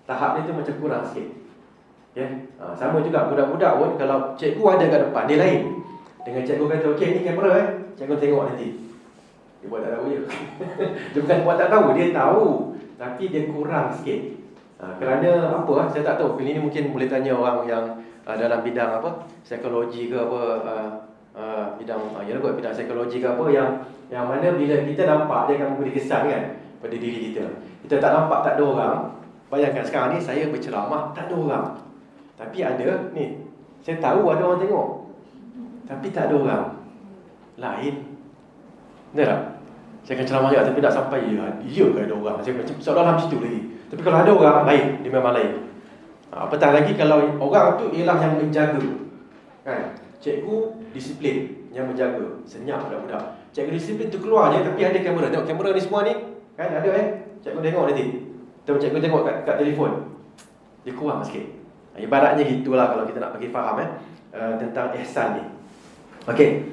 Tahap dia tu macam kurang sikit. Sama juga budak-budak pun, kalau cikgu ada kat depan, dia lain. Dengan cikgu kata, okey ni kamera cikgu tengok nanti. Dia buat tak tahu je. Dia bukan buat tak tahu, dia tahu, tapi dia kurang sikit. Kerana apa saya tak tahu. Ini mungkin boleh tanya orang yang dalam bidang apa, psikologi ke apa, bidang psikologi ke apa, yang mana bila kita nampak dia akan memberi kesan kan pada diri kita. Kita tak nampak, tak ada orang. Bayangkan sekarang ni saya berceramah, tak ada orang. Tapi ada ni, saya tahu ada orang tengok, tapi tak ada orang. Lain. Benar tak? Saya akan ceramah juga, tapi tak sampai ya ke ada orang. Saya macam seolah-olah macam tu lagi. Tapi kalau ada orang lain, dia memang lain. Apatah lagi kalau orang tu ialah yang menjaga. Kan? Cikgu disiplin, yang menjaga. Senyap budak-budak. Cikgu disiplin tu keluar je, tapi ada kamera. Tengok kamera ni semua ni, kan ada cikgu tengok nanti. Cikgu tengok kat telefon. Dia kurang sikit. Ibaratnya gitulah kalau kita nak bagi faham tentang ihsan ni. Okey.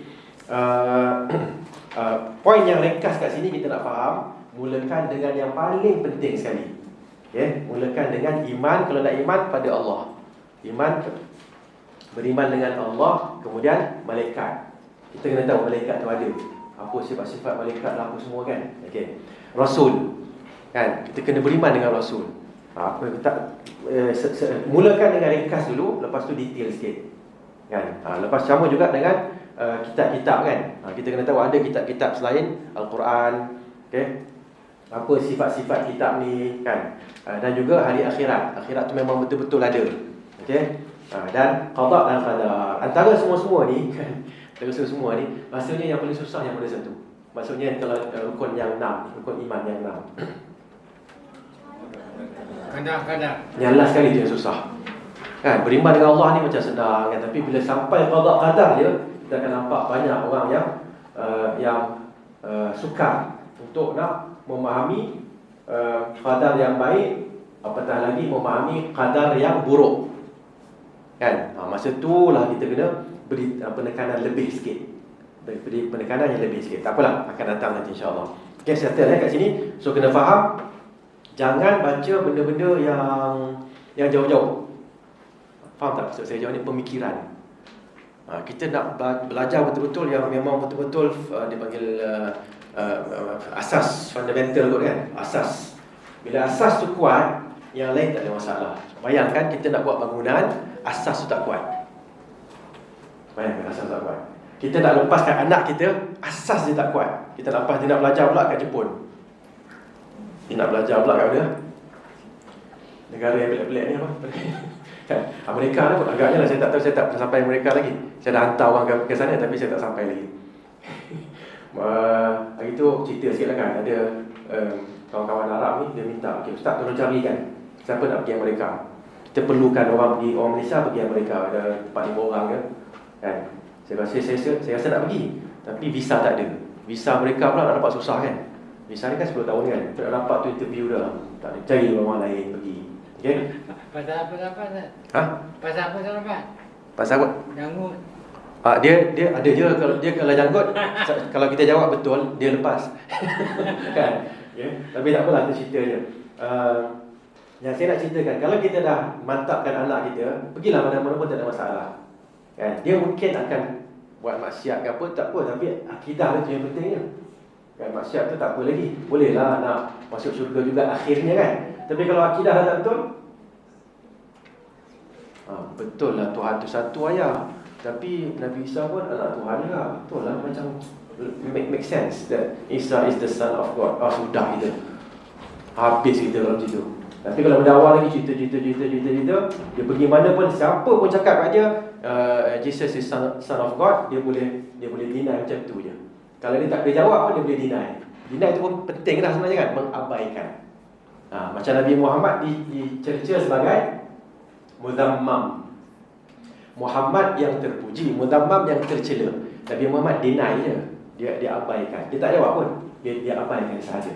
Poin yang ringkas kat sini kita nak faham, mulakan dengan yang paling penting sekali. Mulakan dengan iman. Kalau nak iman pada Allah, iman, beriman dengan Allah. Kemudian malaikat. Kita kena tahu malaikat tu ada apa, sifat-sifat malaikat lah, apa semua kan. Okey. Rasul, kan, kita kena beriman dengan Rasul. Mulakan dengan ringkas dulu, lepas tu detail sikit kan. Lepas sama juga dengan kitab-kitab kan. Kita kena tahu ada kitab-kitab selain Al-Quran. Okey. Apa sifat-sifat kitab ni kan. Dan juga hari akhirat. Akhirat tu memang betul-betul ada. Okey. Dan qada dan qadar. Antara semua-semua ni kan, antara semua ni, maksudnya yang paling susah yang ada satu. Maksudnya kalau rukun yang 6, rukun iman yang 6. Kadang-kadang Yang last sekali tu yang susah. Kan, beriman dengan Allah ni macam senang kan, tapi bila sampai qada qadar dia, kita akan nampak banyak orang yang sukar untuk nak memahami qadar yang baik, apatah lagi memahami qadar yang buruk. Kan? Masa tu lah kita kena beri penekanan lebih sikit. Beri penekanan yang lebih sikit. Tak apalah, akan datang nanti insya-Allah. Okey, settle kat sini. So kena faham, jangan baca benda-benda yang jauh-jauh. Faham tak maksud saya jauh ni? Pemikiran. Kita nak belajar betul-betul yang memang betul-betul dipanggil asas fundamental kot kan. Asas. Bila asas tu kuat, yang lain tak ada masalah. Bayangkan kita nak buat bangunan, asas tu tak kuat. Bayangkan asas tak kuat. Kita nak lepaskan anak kita, asas dia tak kuat. Kita nak lepas, dia nak belajar pula kat Jepun. Dia nak belajar pula kat mana? Negara yang pelik-pelik ni apa? Kan? Amerika ni pun agaknya lah, saya tak tahu, saya tak sampai Amerika lagi. Saya dah hantar orang ke sana tapi saya tak sampai lagi. Hari tu cerita sikit lah kan, ada kawan-kawan Arab ni, dia minta, okay, Ustaz tolong carikan siapa nak pergi Amerika. Kita perlukan orang Malaysia pergi Amerika, ada 4-5 orang ke kan. Saya rasa nak pergi, tapi visa tak ada. Visa mereka pula nak dapat susah kan. Visa ni kan 10 tahun kan, tak dapat tu interview dah, tak ada, cari orang lain pergi. Okay? Pasal apa dapat? Ha? Pasal apa dapat? Pasal apa? Janggut. Dia ada je, kalau janggut kalau kita jawab betul dia lepas. Kan? Yeah? Tapi tak apalah, tu cerita je. Yang saya nak ceritakan, kalau kita dah mantapkan anak kita, pergilah mana-mana pun tak ada masalah. Kan? Dia mungkin akan buat maksiat ke apa, tak apa, tapi akidah tu yang pentingnya. Kan, maksiat tu tak apa lagi, bolehlah nak masuk syurga juga akhirnya kan. Tapi kalau akidah dah tak betul, betul lah Tuhan tu satu ayah, tapi Nabi Isa pun anak Tuhan juga. Betul lah, macam make sense that Isa is the son of God. Sudah kita habis kita kalau macam tu. Tapi kalau berdakwah lagi cerita, dia pergi mana pun, siapa pun cakap kat dia Jesus is son of God, dia boleh deny macam tu je. Kalau dia tak boleh jawab pun dia boleh deny. Deny tu pun penting lah sebenarnya kan, mengabaikan. Macam Nabi Muhammad dicerca sebagai muzammam, Muhammad yang terpuji, muzammam yang tercela. Nabi Muhammad deny je, dia abaikan. Dia tak jawab pun, dia abaikan sahaja.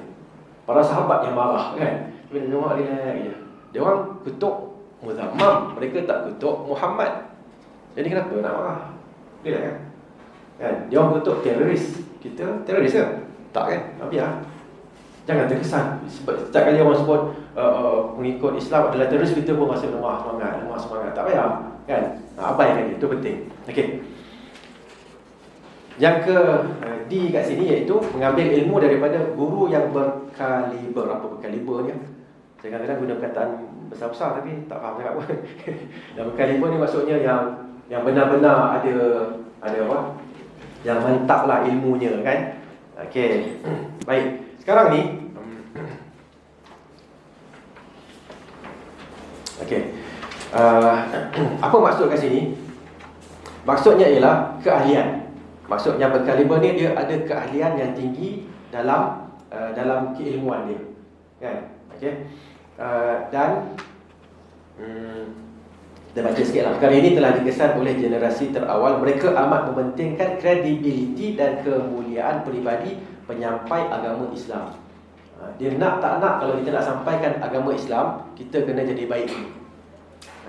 Para sahabat yang marah kan, Nabi Muhammad relax je. Dia orang kutuk muzammam, mereka tak kutuk Muhammad. Jadi kenapa nak marah? Relax kan? Dia orang kutuk teroris, kita teroris ke? Tak kan? Biar. Jangan terkesan. Sebab setiap kali orang sebut pengikut Islam adalah teroris, kita pun rasa lemah semangat. Tak payah kan? Abaikan dia, itu penting. Okey. Yang ke D kat sini iaitu mengambil ilmu daripada guru yang berkaliber. Apa berkalibernya? Saya kadang-kadang guna perkataan besar-besar tapi tak faham sangat pun. Yang berkaliber ni maksudnya yang benar-benar ada apa? Yang mantaplah ilmunya kan. Okey. Baik. Sekarang ni okey. Apa maksud kat sini? Maksudnya ialah keahlian. Maksudnya berkaliber ni dia ada keahlian yang tinggi dalam keilmuan dia. Kan? Okey. Dan kita baca sikit lah. Perkara ini telah dikesan oleh generasi terawal. Mereka amat mementingkan kredibiliti dan kemuliaan peribadi penyampai agama Islam. Dia nak tak nak, kalau kita nak sampaikan agama Islam, kita kena jadi baik.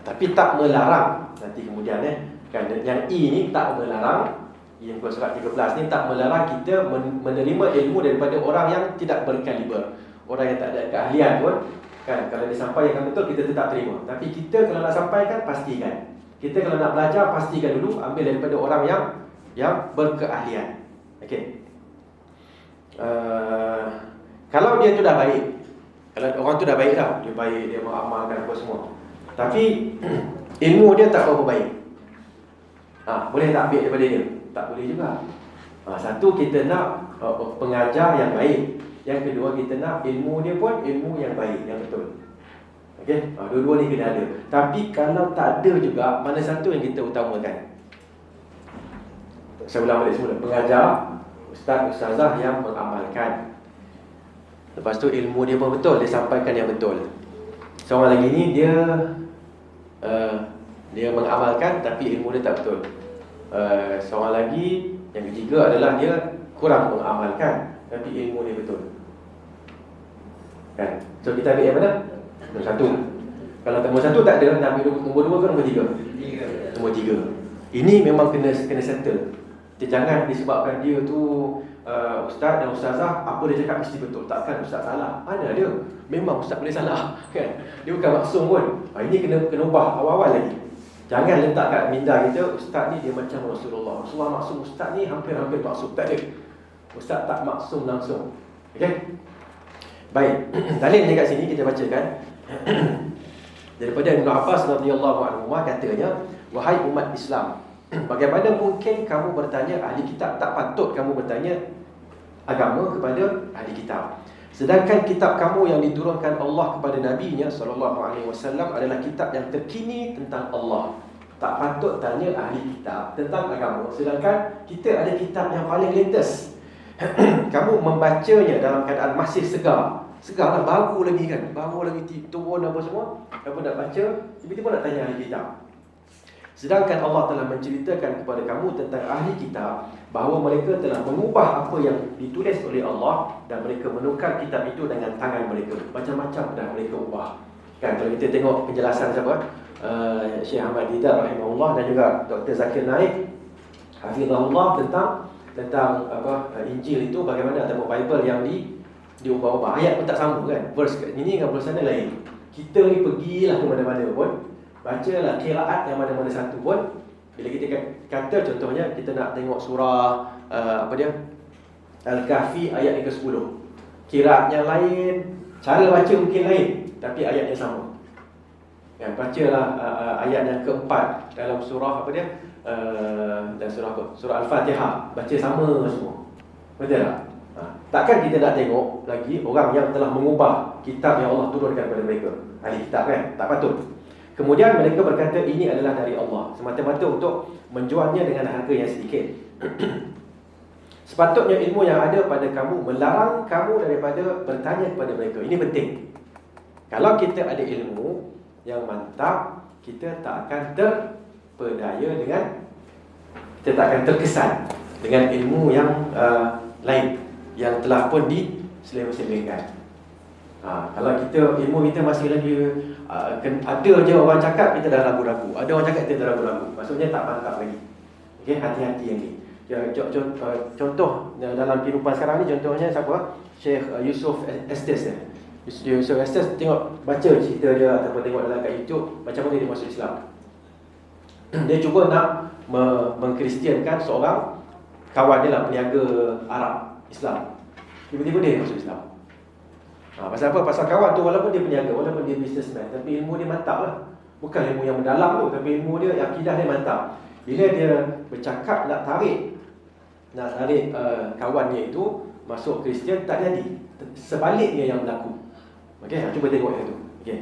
Tapi tak melarang. Nanti kemudian kan, yang I ni tak melarang. Yang surat 13 ni tak melarang kita menerima ilmu daripada orang yang tidak berkaliber, orang yang tak ada keahlian pun. Kan, kalau disampaikan betul, kita tetap terima. Tapi kita kalau nak sampaikan, pastikan. Kita kalau nak belajar, pastikan dulu ambil daripada orang yang berkeahlian. Okey. Kalau dia tu dah baik, kalau orang tu dah baik dah, dia baik, dia mengamalkan apa semua, tapi ilmu dia tak berapa baik, boleh tak ambil daripada dia? Tak boleh juga. Satu, kita nak pengajar yang baik. Yang kedua, kita nak ilmu dia pun ilmu yang baik, yang betul. Okey, dua-dua ni kena ada. Tapi kalau tak ada juga, mana satu yang kita utamakan? Saya ulang balik semula. Pengajar, ustaz, ustazah yang mengamalkan. Lepas tu ilmu dia pun betul, dia sampaikan yang betul. Seorang lagi ni dia mengamalkan tapi ilmu dia tak betul. Seorang lagi yang ketiga adalah dia kurang mengamalkan tapi ilmu dia betul. Kan? So kita ambil yang mana? Nombor satu. Kalau nombor satu tak ada, nak ambil nombor dua ke nombor tiga? Nombor tiga. Ini memang kena settle. Jangan disebabkan dia tu ustaz dan ustazah, apa dia cakap mesti betul. Takkan ustaz salah. Mana dia? Memang ustaz boleh salah. Kan? Dia bukan maksum pun. Ini kena ubah awal-awal lagi. Jangan letak kat minda kita, ustaz ni dia macam Rasulullah. Rasulullah maksum, ustaz ni hampir-hampir maksum. Tak ada. Ustaz tak maksum langsung. Okey? Baik. Dalil dekat sini kita bacakan. Daripada Ibn Abbas radhiyallahu anhu katanya, wahai umat Islam, bagaimana mungkin kamu bertanya ahli kitab? Tak patut kamu bertanya agama kepada ahli kitab. Sedangkan kitab kamu yang diturunkan Allah kepada nabinya sallallahu alaihi wasallam adalah kitab yang terkini tentang Allah. tak patut tanya ahli kitab tentang agama, sedangkan kita ada kitab yang paling latest. Kamu membacanya dalam keadaan masih segar lah, baru lagi kan, baru lagi turun apa semua, kamu nak baca, tiba-tiba nak tanya ahli kitab. Sedangkan Allah telah menceritakan kepada kamu tentang ahli kitab bahawa mereka telah mengubah apa yang ditulis oleh Allah, dan mereka menukar kitab itu dengan tangan mereka. Macam-macam dah mereka ubah. Kan, kalau kita tengok penjelasan siapa? Syekh Ahmad Didat rahimahullah dan juga Dr. Zakir Naik hafizahullah tentang Injil itu bagaimana, ataupun Bible yang diubah-ubah. Ayat pun tak sama kan, verse ini dengan verse sana lain. Kita ni pergilah ke mana-mana pun, bacalah qiraat yang mana-mana satu pun, bila kita kata contohnya kita nak tengok surah Al-Kahfi ayat yang ke-10, qiraatnya lain, cara baca mungkin lain, tapi ayatnya sama. Yang bacalah ayat yang keempat dalam surah dan surah apa? Surah Al-Fatihah, baca sama semua. Betul tak? Takkan kita nak tengok lagi orang yang telah mengubah kitab yang Allah turunkan kepada mereka, ahli kitab kan? Tak patut. Kemudian mereka berkata ini adalah dari Allah, semata-mata untuk menjualnya dengan harga yang sedikit. Sepatutnya ilmu yang ada pada kamu melarang kamu daripada bertanya kepada mereka. Ini penting. Kalau kita ada ilmu yang mantap, kita tak akan terpedaya dengan, kita tak akan terkesan dengan ilmu yang lain yang telah pun diseleweng-selewengkan. Kalau ilmu kita masih lagi ada je orang cakap, kita dah ragu-ragu. Ada orang cakap, kita dah ragu-ragu. Maksudnya tak mantap lagi. Okey, hati-hati yang ni. Contoh dalam kehidupan sekarang ni, contohnya siapa? Syekh Yusuf Estes. Yusuf Estes, tengok, baca cerita dia ataupun tengok dalam kat YouTube macam mana dia masuk Islam. Dia cuba nak mengkristiankan seorang kawan dia lah, peniaga Arab Islam. Tiba-tiba dia masuk Islam. Pasal apa? Pasal kawan tu walaupun dia peniaga, walaupun dia businessman, tapi ilmu dia mantap lah. Bukan ilmu yang mendalam tu, tapi ilmu dia, akidah dia mantap. Bila dia bercakap nak tarik kawannya itu masuk Kristian, tak jadi. Sebaliknya yang berlaku. Okey, cuba tengok yang tu. Okey.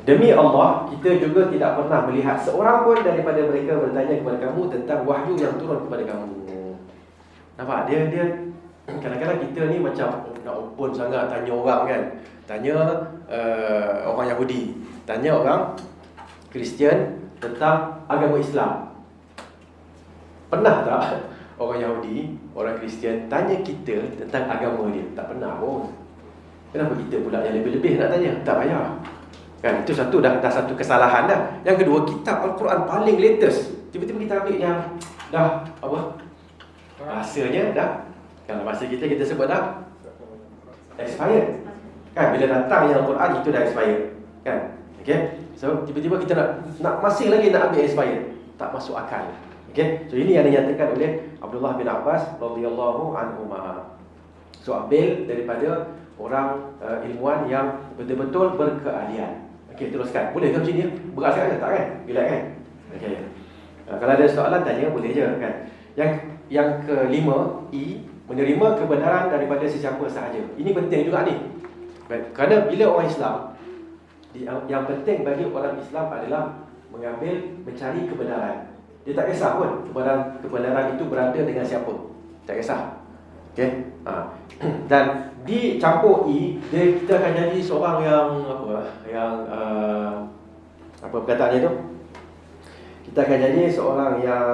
Demi Allah, kita juga tidak pernah melihat seorang pun daripada mereka bertanya kepada kamu tentang wahyu yang turun kepada kamu. Nampak? Dia kadang-kadang kita ni macam nak open sangat tanya orang kan. Tanya orang Yahudi, tanya orang Kristian tentang agama Islam. Pernah tak orang Yahudi, orang Kristian tanya kita tentang agama dia? Tak pernah pun. Kenapa kita pula yang lebih-lebih nak tanya? Tak payah. Kan, itu dah satu kesalahan dah. Yang kedua, kitab Al-Quran paling latest, tiba-tiba kita ambil yang dah rasanya dah, kalau bahasa kita sebut dah expired. Kan, bila datang yang Al-Quran itu dah expired. Kan? Okay? So tiba-tiba kita nak masih lagi nak ambil expired. Tak masuk akal. Okay? So ini yang dinyatakan oleh Abdullah bin Abbas radhiyallahu anhuma. So ambil daripada orang ilmuwan yang betul-betul berkeahlian. Okey, teruskan. Boleh ke macam ni? Berat sangat tak kan? Relax kan? Okey. Kalau ada soalan tanya boleh je kan. Yang kelima, E, menerima kebenaran daripada sesiapa sahaja. Ini penting juga ni. Kerana bila orang Islam, yang penting bagi orang Islam adalah mencari kebenaran. Dia tak kisah pun kebenaran itu berada dengan siapa. Tak kisah. Okey. Dan dicampur I, kita akan jadi seorang yang apa perkataannya tu? Kita akan jadi seorang yang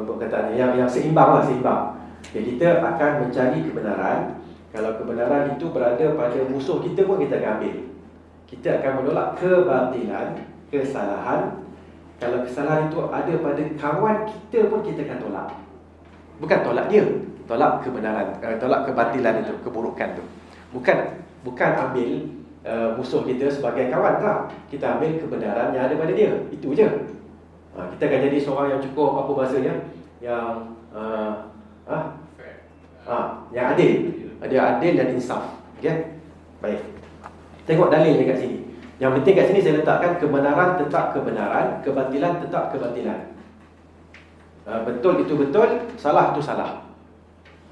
perkataannya yang seimbang lah, seimbang. Okay, kita akan mencari kebenaran. Kalau kebenaran itu berada pada musuh kita pun kita akan ambil. Kita akan menolak kebatilan, kesalahan. Kalau kesalahan itu ada pada kawan kita pun kita akan tolak. Bukan tolak dia, tolak kebenaran, tolak kebatilan itu, keburukan itu. Bukan ambil musuh kita sebagai kawan, tak. Kita ambil kebenaran yang ada pada dia. Itu je. Kita akan jadi seorang yang cukup, apa bahasanya, yang adil. Ada adil dan insaf. Okay? Baik. Tengok dalilnya kat sini. Yang penting kat sini saya letakkan kebenaran tetap kebenaran, kebatilan tetap kebatilan. Betul itu betul, salah itu salah.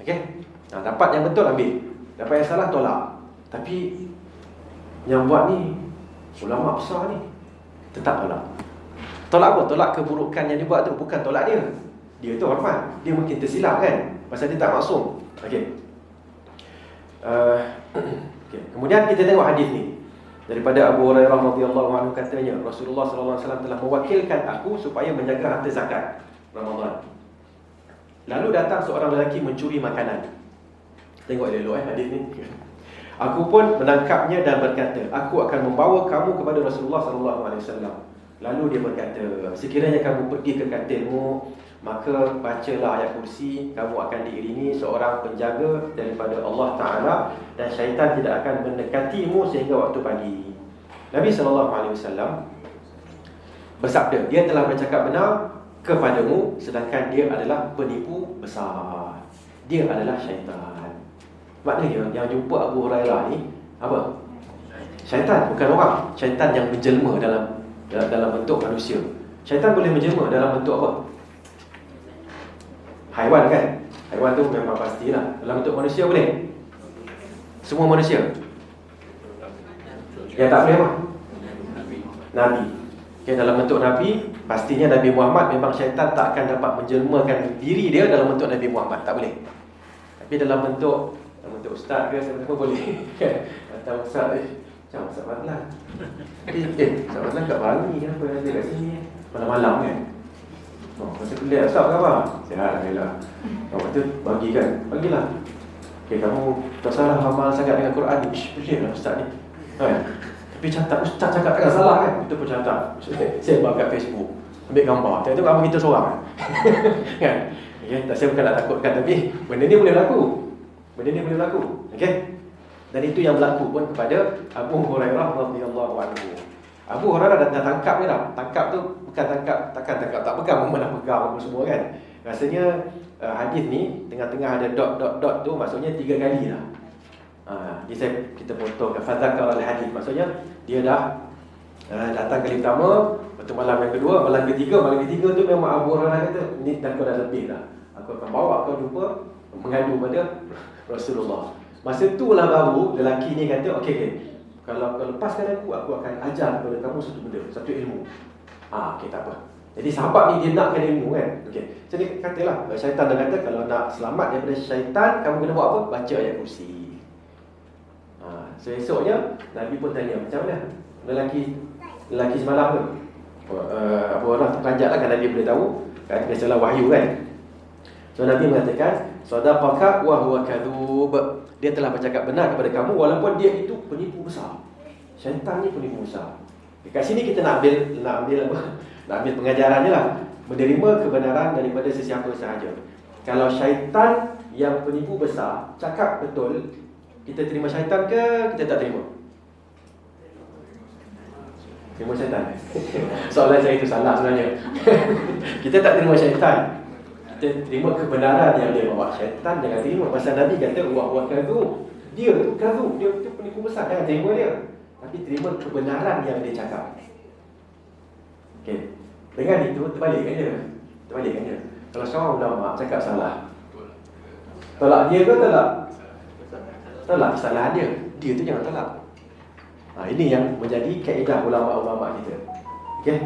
Okey? Dapat yang betul ambil, dapat yang salah tolak. Tapi yang buat ni ulama besar ni, tetap tolak. Tolak apa? Tolak keburukan yang dia buat tu, bukan tolak dia. Dia tu hormat. Dia mungkin tersilap kan, pasal dia tak maksum. Okey. Okay. Kemudian kita tengok hadis ni daripada Abu Hurairah radhiyallahu anhu, katanya Rasulullah sallallahu alaihi wasallam telah mewakilkan aku supaya menjaga harta zakat Ramadan. Lalu datang seorang lelaki mencuri makanan. Tengok elok hadis ni. Aku pun menangkapnya dan berkata, aku akan membawa kamu kepada Rasulullah sallallahu alaihi wasallam. Lalu dia berkata, sekiranya kamu pergi ke katilmu, maka bacalah ayat kursi, kamu akan diiringi seorang penjaga daripada Allah Ta'ala, dan syaitan tidak akan mendekatimu sehingga waktu pagi. Nabi SAW bersabda, dia telah bercakap benar kepadamu, sedangkan dia adalah penipu besar. Dia adalah syaitan. Maknanya yang jumpa Abu Hurairah ni apa? Syaitan, bukan orang. Syaitan yang menjelma dalam bentuk manusia. Syaitan boleh menjelma dalam bentuk apa? Haiwan kan? Haiwan tu memang pastilah. Dalam bentuk manusia boleh? Semua manusia? Yang tak boleh apa? Nabi. Okay, dalam bentuk Nabi, pastinya Nabi Muhammad memang syaitan tak akan dapat menjelmakan diri dia dalam bentuk Nabi Muhammad. Tak boleh. Tapi dalam bentuk ustaz ke siapa-siapa boleh. Datang ustaz, macam Ustaz Fadlan. Ustaz Fadlan kat Bali kenapa ada kat sini? Malam-malam kan? Oh, masa kuliah Ustaz ke apa? Sihat Alhamdulillah. Orang kata bagikan, bagilah. Okay, kamu tak salah amal sangat dengan Quran ni. Boleh lah Ustaz ni kan? Tapi catat, Ustaz cakap takkan salah kan? Itu pun catat. Saya buat kat Facebook, ambil gambar, tengok abang kita seorang kan? Okay, tak, saya bukan nak takutkan, tapi benda ni boleh berlaku. Benda ni boleh berlaku. Okay? Dan itu yang berlaku pun kepada Abu Hurairah radhiyallahu anhu. Abu Hurairah dah tangkap dia dah. Tangkap tu bukan tangkap, takkan tangkap tak pegang, mana pegang apa semua kan. Rasanya hadis ni tengah-tengah ada dot tu, maksudnya 3 kali dah. Ni kita fotokan fadzakar al-hadis, maksudnya dia dah datang kali pertama, lepas tu malam yang kedua, malam ketiga tu memang Abu Hurairah kata, ni dah kau dah lebih dah. Aku akan bawa kau jumpa, mengadu pada Rasulullah. Masa tu lah baru lelaki ni kata, okey, kalau kau lepaskan aku akan ajar kepada kamu satu benda, satu ilmu. Okey, tak apa. Jadi sahabat ni dia nakkan ilmu kan. Okey. Jadi katalah, syaitan dah kata kalau nak selamat daripada syaitan, kamu kena buat apa? Baca ayat kursi. So esoknya Nabi pun tanya, macam mana lelaki semalam tu? Abu Hurairah terperanjatlah kan, Nabi boleh tahu kan, biasalah wahyu kan. So Nabi mengatakan, sadaqaka wa huwa kadhub. Dia telah bercakap benar kepada kamu walaupun dia itu penipu besar. Syaitan ni penipu besar. Dekat sini kita nak ambil pengajarannya lah. Menerima kebenaran daripada sesiapa sahaja. Kalau syaitan yang penipu besar cakap betul, kita terima syaitan ke kita tak terima? Terima syaitan. Soalan saya itu salah sebenarnya. Kita tak terima syaitan, kita terima kebenaran yang dia bawa. Syaitan jangan terima. Pasal Nabi kata wa kadhub. Dia tu kadhub, dia tu penipu besar, jangan terima dia. Tapi terima kebenaran yang dia cakap. Okey. Dengan itu terbalikkan dia. Kalau seorang ulama cakap salah, tolak dia ke tolak kesalahan dia. Dia tu jangan tolak. Ini yang menjadi kaedah ulama-ulama kita. Okey.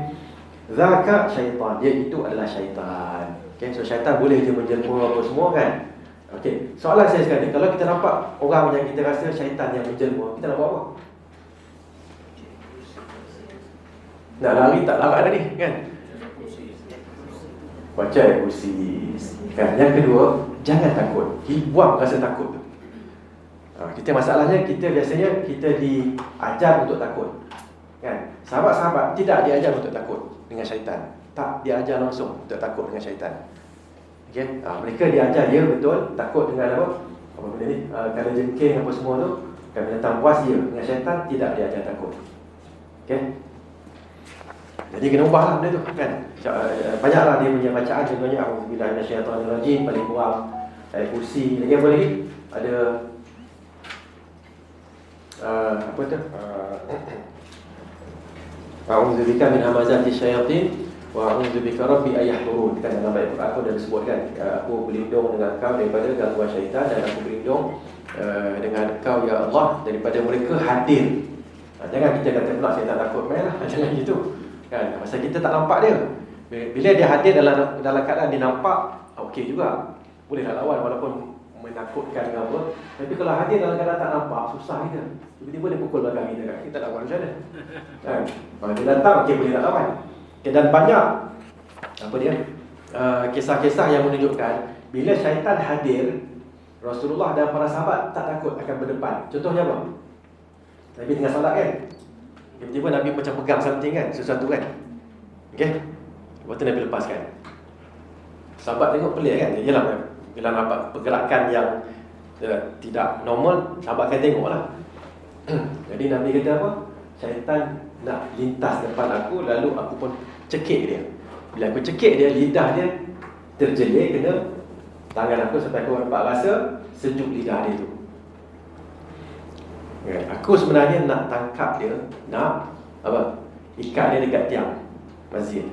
Zaka syaitan, dia itu adalah syaitan. Okay, so syaitan boleh dia menjelma apa semua kan. Okey, soalan saya sekarang ni, kalau kita nampak orang yang kita rasa syaitan yang menjelma, kita nak buat apa? Nak lari tak larat tadi kan? Baca ayat kursi kan. Yang kedua, jangan takut. Buang rasa takut tu. Kita masalahnya, kita biasanya kita diajar untuk takut kan. Sahabat-sahabat tidak diajar untuk takut dengan syaitan. Tak diajar langsung untuk takut dengan syaitan. Okay? Mereka diajar dia betul takut dengan apa benda ni, kalau jengking apa semua tu kan, binatang buas dia. Dengan syaitan tidak diajar takut. Okay? Jadi kena ubahlah benda tu kan. Banyaklah dia punya bacaan, contohnya auzubillahi minasyaitonirrajim, paling kurang ayat kursi. Lagi apa lagi? Ada apa tu? A'udzubika min hamazati syayatin wa a'udzubika rabbi ayahdurun. Kan dalam ayat Quran aku dah disebutkan, aku berlindung dengan kau daripada gangguan syaitan, dan aku berlindung dengan kau ya Allah daripada mereka hadir. Jangan kita kata pula saya tak takut, mainlah. Jangan gitu. Kan? Pasal kita tak nampak dia. Bila dia hadir dalam keadaan dia nampak, okey juga. Bolehlah lawan walaupun menakutkan ke apa. Tapi kalau hadir dalam keadaan tak nampak, susah kita. Tiba-tiba dia pukul belakang kita kan. Kita tak lawan macam mana? Kan? Kalau dia datang, okey boleh nak lawan. Okay, dan banyak kisah-kisah yang menunjukkan bila syaitan hadir, Rasulullah dan para sahabat tak takut akan berdepan. Contohnya apa? Nabi tengah solat kan, tiba-tiba Nabi macam pegang something kan, sesuatu kan. Okey. Lepas tu Nabi lepaskan. Sahabat tengok pelik kan. Yalah, bila nampak pergerakan yang tidak normal, sahabat akan tengoklah. Jadi Nabi kata apa? Syaitan nak lintas depan aku, lalu aku pun cekik dia. Bila aku cekik dia, lidah dia terjelik kena tangan aku sampai aku nampak rasa sejuk lidah dia tu. Aku sebenarnya nak tangkap dia, nak apa? Ikat dia dekat tiang masjid.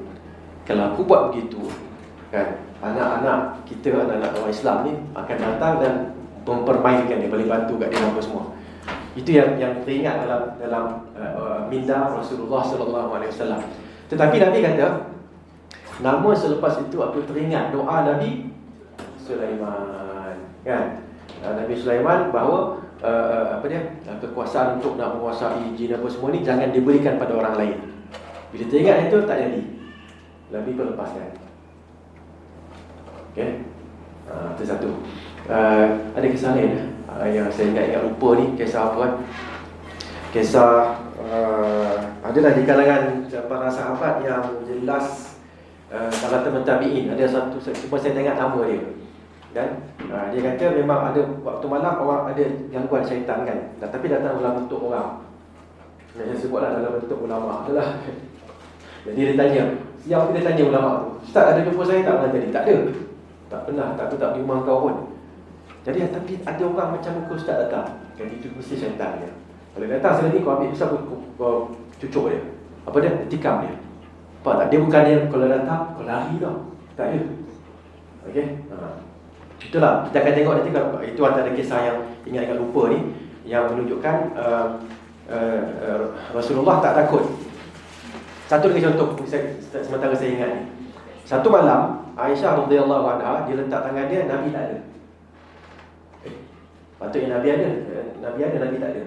Kalau aku buat begitu, kan, anak-anak kita, anak-anak orang Islam ni akan datang dan mempermainkan dia, boleh bantu kat dia apa semua. Itu yang teringat dalam minda Rasulullah sallallahu alaihi wasallam. Tetapi Nabi kata, namun selepas itu aku teringat doa Nabi Sulaiman, kan? Nabi Sulaiman bahawa kekuasaan untuk nak menguasai jin apa semua ni jangan diberikan pada orang lain. Bila teringat itu tak jadi, Nabi pun lepaskan. Okey. Itu satu. Ada kisah lain yang saya ingat lupa ni, kisah apa kan? Kisah adalah di kalangan para sahabat yang jelas salah teman tabi'in. Ada satu, cuma saya tengok nama dia. Dan dia kata memang ada waktu malam orang ada gangguan syaitan kan, tapi datang dalam bentuk orang. Yang saya sebutlah dalam bentuk ulama adalah. Jadi dia tanya, siapa dia tanya ulama tu, "Ustaz, ada jumpa saya tak pernah tadi?" Tak ada. Tak pernah, tak di rumah kau pun. Jadi tapi ada orang macam muka Ustaz datang. Kan itu mesti syaitan dia. Kalau datang sekali ni kau ambil pisau, kau cucuk dia. Apa dia? Tikam dia. Apa tak? Dia bukan dia kalau datang kau lari tau. Tak ada. Okey? Itulah, kita akan tengok nanti kalau itu antara kisah yang ingat lupa ni yang menunjukkan Rasulullah tak takut. Satu lagi contoh sementara saya ingat ni. Satu malam Aisyah radhiyallahu anha dia letak tangan dia, Nabi tak ada. Patutnya Nabi ada, Nabi tak ada.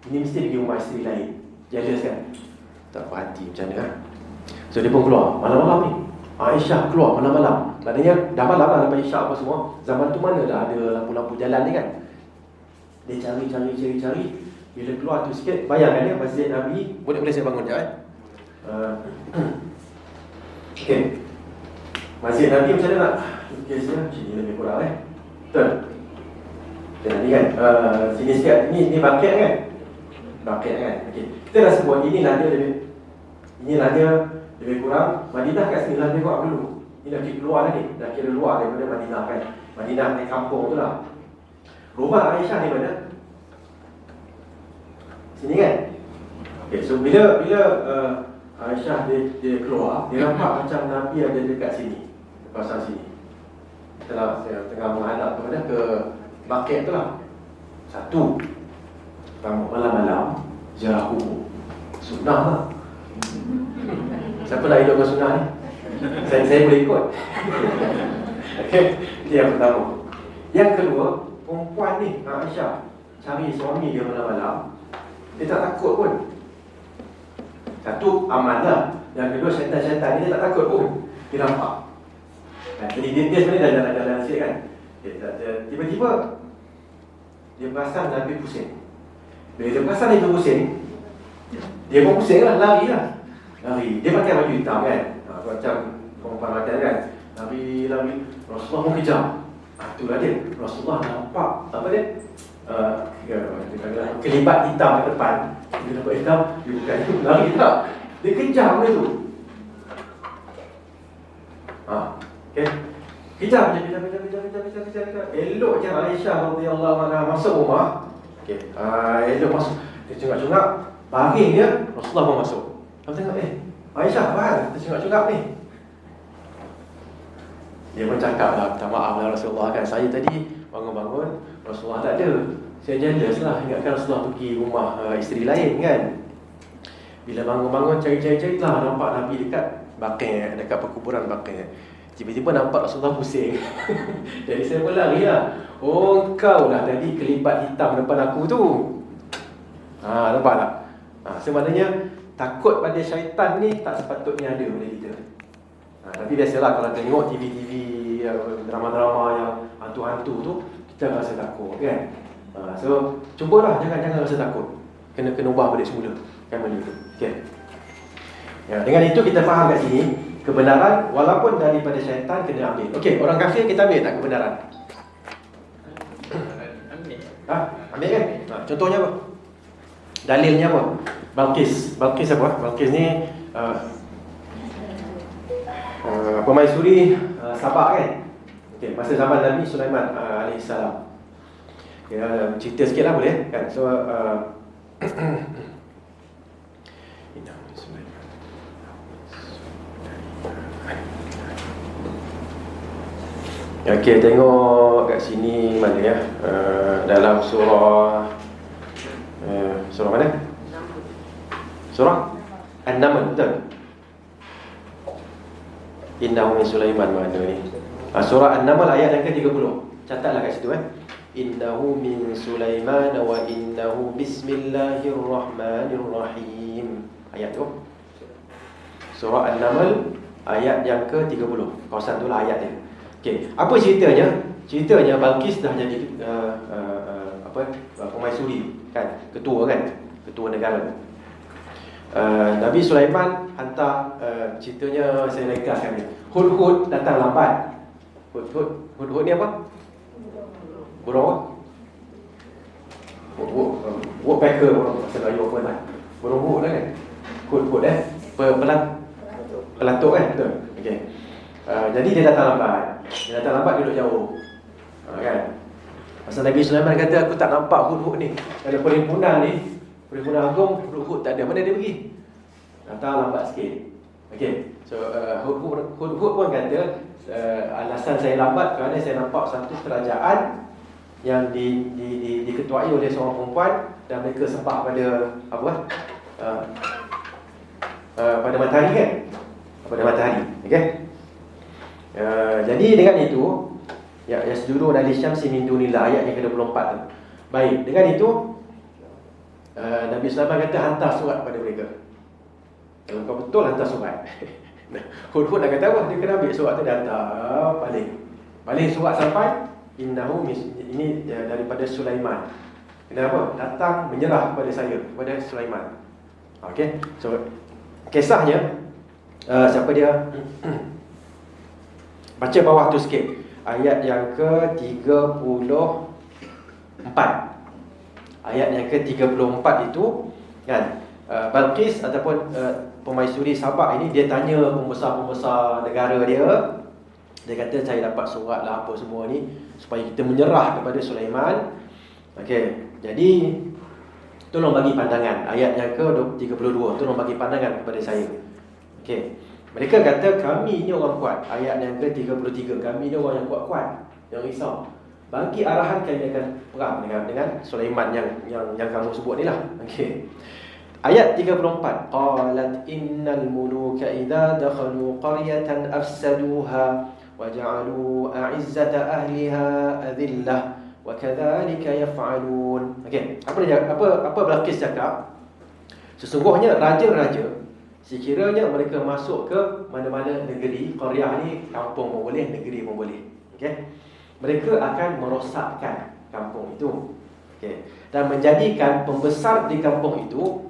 Ini mesti pergi rumah isteri lain. Jealous kan? Tak berhati macam mana kan? So dia pun keluar malam-malam ni. Aisyah keluar malam-malam. Maknanya dah malam lah, lepas isyak apa semua. Zaman tu mana dah ada lampu-lampu jalan ni kan. Dia cari. Bila keluar tu sikit, bayangkan dia masjid Nabi. Boleh saya bangun sekejap Okey. Masjid Nabi macam mana nak lukis dia? Macam ni lebih kurang Betul? Okay, nanti kan sini sikit. Ini bucket kan? Bucket kan? Okey. Kita dah sebut inilah dia lebih kurang. Madinah kat sini lah dia buat dulu. Ini dah kira luar ni. Dah kira luar daripada Madinah kan. Madinah ni kampung tu lah. Rumah Aisyah ni mana? Sini kan? Okay, so bila Aisyah dia keluar, dia nampak macam Nabi ada dekat sini, kawasan sini. Setelah saya tengah menghadap kepada ke bucket tu lah. Satu, malam-malam ziarah kubur. Sunnah lah. Siapa nak hidup dengan sunnah ni? Saya boleh ikut. Okay, itu yang pertama. Yang kedua, perempuan ni Aisyah cari suami dia malam-malam. Dia tak takut pun. Satu, aman lah. Yang kedua, syaitan-syaitan ni dia tak takut pun. Dia nampak. Jadi dia sebenarnya dah jalan-jalan sikit kan. Tiba-tiba dia perasan Nabi pusing. Bila dia perasan Nabi pusing, dia pun pusing lah, lari lah. Lari. Dia pakai baju hitam kan, macam perempuan macam kan. Lari. Rasulullah pun kejar. Itulah dia. Rasulullah nampak apa dia? Kelibat hitam kat depan. Dia nampak hitam, dia bukan lari tak. Dia kejar benda tu. Okay. Kejar. Elok je Aisyah radhiyallahu anha masuk rumah. Okay. Elok masuk. Dia cungak-cungak, baring dia, Rasulullah pun masuk. Kamu tengok Aisyah faham, kita cungak-cungak ni. Dia pun cakap lah, minta maaf lah Rasulullah kan. Saya tadi bangun-bangun, Rasulullah tak ada. Saya jealous lah, ingatkan Rasulullah pergi rumah isteri lain kan. Bila bangun-bangun cari-cari lah, nampak Nabi dekat Baqi', dekat perkuburan Baqi'. Tiba-tiba nampak Rasulullah pusing. Jadi saya pun lari lah. Oh, kau lah tadi kelibat hitam depan aku tu. Nampak tak? Sebenarnya takut pada syaitan ni tak sepatutnya ada pada kita. Tapi biasalah kalau tengok TV-TV, drama-drama yang hantu-hantu tu, kita rasa takut kan. So, cubalah jangan rasa takut. Kena ubah balik semula kan benda tu. Okay. Ya, dengan itu kita faham kat sini kebenaran walaupun daripada syaitan kena ambil. Okey, orang kafir kita ambil tak kebenaran? Ambil. Ambil kan? Contohnya apa? Dalilnya apa? Balqis apa? Balqis ni pemaisuri Sabah kan? Okey, masa zaman Nabi Sulaiman alaihissalam. Okay, cerita sikit lah boleh kan? So okey, tengok kat sini mana ya? Dalam surah mana? Surah An-Naml, betul? Innahu min Sulaiman, mana ni? Surah An-Naml ayat yang ke-30. Catatlah kat situ Innahu min Sulaiman wa innahu bismillahirrahmanirrahim. Ayat tu. Surah An-Naml ayat yang ke-30. Kawasan tu lah ayat dia. Okey, apa ceritanya? Ceritanya Balqis dah jadi pemaisuri kan, ketua negara. Nabi Sulaiman hantar, ceritanya saya ringkaskan ni. Hudhud datang lambat. Hudhud ni apa? Burung apa? Woodpecker, bahasa Melayu apa lah. Burung hud lah kan? Hud pelatuk kan? Betul? Okey. Jadi dia datang lambat. Dia duduk jauh. Kan? Pasal Nabi Sulaiman kata, aku tak nampak hud-hud ni. Ada perhimpunan ni, perhimpunan agung, hud-hud tak ada. Mana dia pergi? Datang lambat sikit. Okey. So hud-hud pun kata, alasan saya lambat kerana saya nampak satu kerajaan yang diketuai oleh seorang perempuan dan mereka sembah pada apa? Pada matahari kan? Pada matahari. Okey. Jadi dengan itu yasjudu dari syamsi min dunillah, ayat yang ke-24 tu. Baik, dengan itu Nabi Sulaiman kata hantar surat pada mereka. Kalau kau betul hantar surat. Hud-hud nak kata apa? Dia kena ambil surat tu, dia hantar paling surat sampai innahu ini daripada Sulaiman. Kenapa? Datang menyerah kepada saya, kepada Sulaiman. Okey. So kisahnya siapa dia? Baca bawah tu sikit. Ayat yang ke-34. Ayat yang ke-34 itu kan, Balqis ataupun pemaisuri Sabah ini, dia tanya pembesar-pembesar negara dia. Dia kata saya dapat surat lah apa semua ni supaya kita menyerah kepada Sulaiman. Okey. Jadi tolong bagi pandangan. Ayat yang ke-32, tolong bagi pandangan kepada saya. Okey. Mereka kata kami ni orang kuat. Ayat yang ke-33, kami ni orang yang kuat-kuat, yang risau. Bagi arahan kami akan perang dengan Sulaiman yang kamu sebut ni lah. Okey. Ayat 34. Qalat innal muluka idza dakhalu qaryatan afsaduha wa ja'alu a'izzata ahliha adillah wa kadzalika yaf'alun. Okey. Apa Balqis cakap? Sesungguhnya raja-raja, sekiranya mereka masuk ke mana-mana negeri, qaryah ni kampung pun boleh, negeri pun boleh. Okey. Mereka akan merosakkan kampung itu. Okey. Dan menjadikan pembesar di kampung itu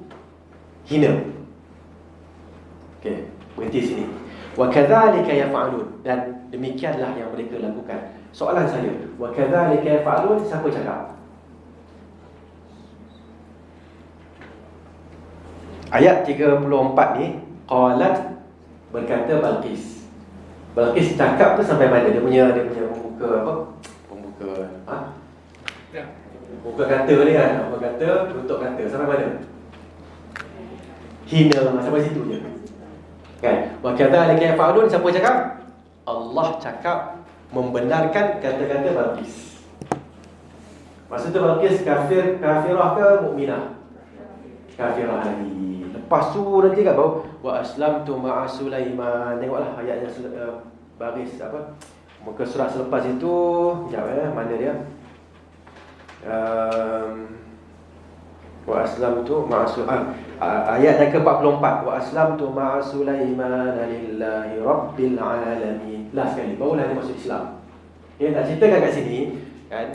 hina. Okey, berhenti sini. Wa kadzalika yaf'alun, dan demikianlah yang mereka lakukan. Soalan saya, wa kadzalika yaf'alun, siapa cakap? Ayat 34 ni, qalat, berkata Balqis. Balqis cakap tu sampai mana? Dia punya pembuka apa? Pembuka kata ni kan, apa kata, tutup kata, sampai mana? Hina, sampai situ je. Kan? Wa kadzalika yaf'alun, siapa cakap? Allah cakap membenarkan kata-kata Balqis. Maksud tu Balqis kafirah ke mukminah? kafirah lagi. Lepas tu nanti kat bawah wa aslamtu ma'a Sulaiman. Tengoklah ayat yang baris apa? Muka surat selepas itu, sekejap mana dia? Wa aslamtu ma'a Sulaiman. Ayat yang ke-44 wa aslamtu ma'a Sulaiman lillahi rabbil alamin. Last sekali barulah dia masuk Islam. Dia nak ceritakan kat sini kan,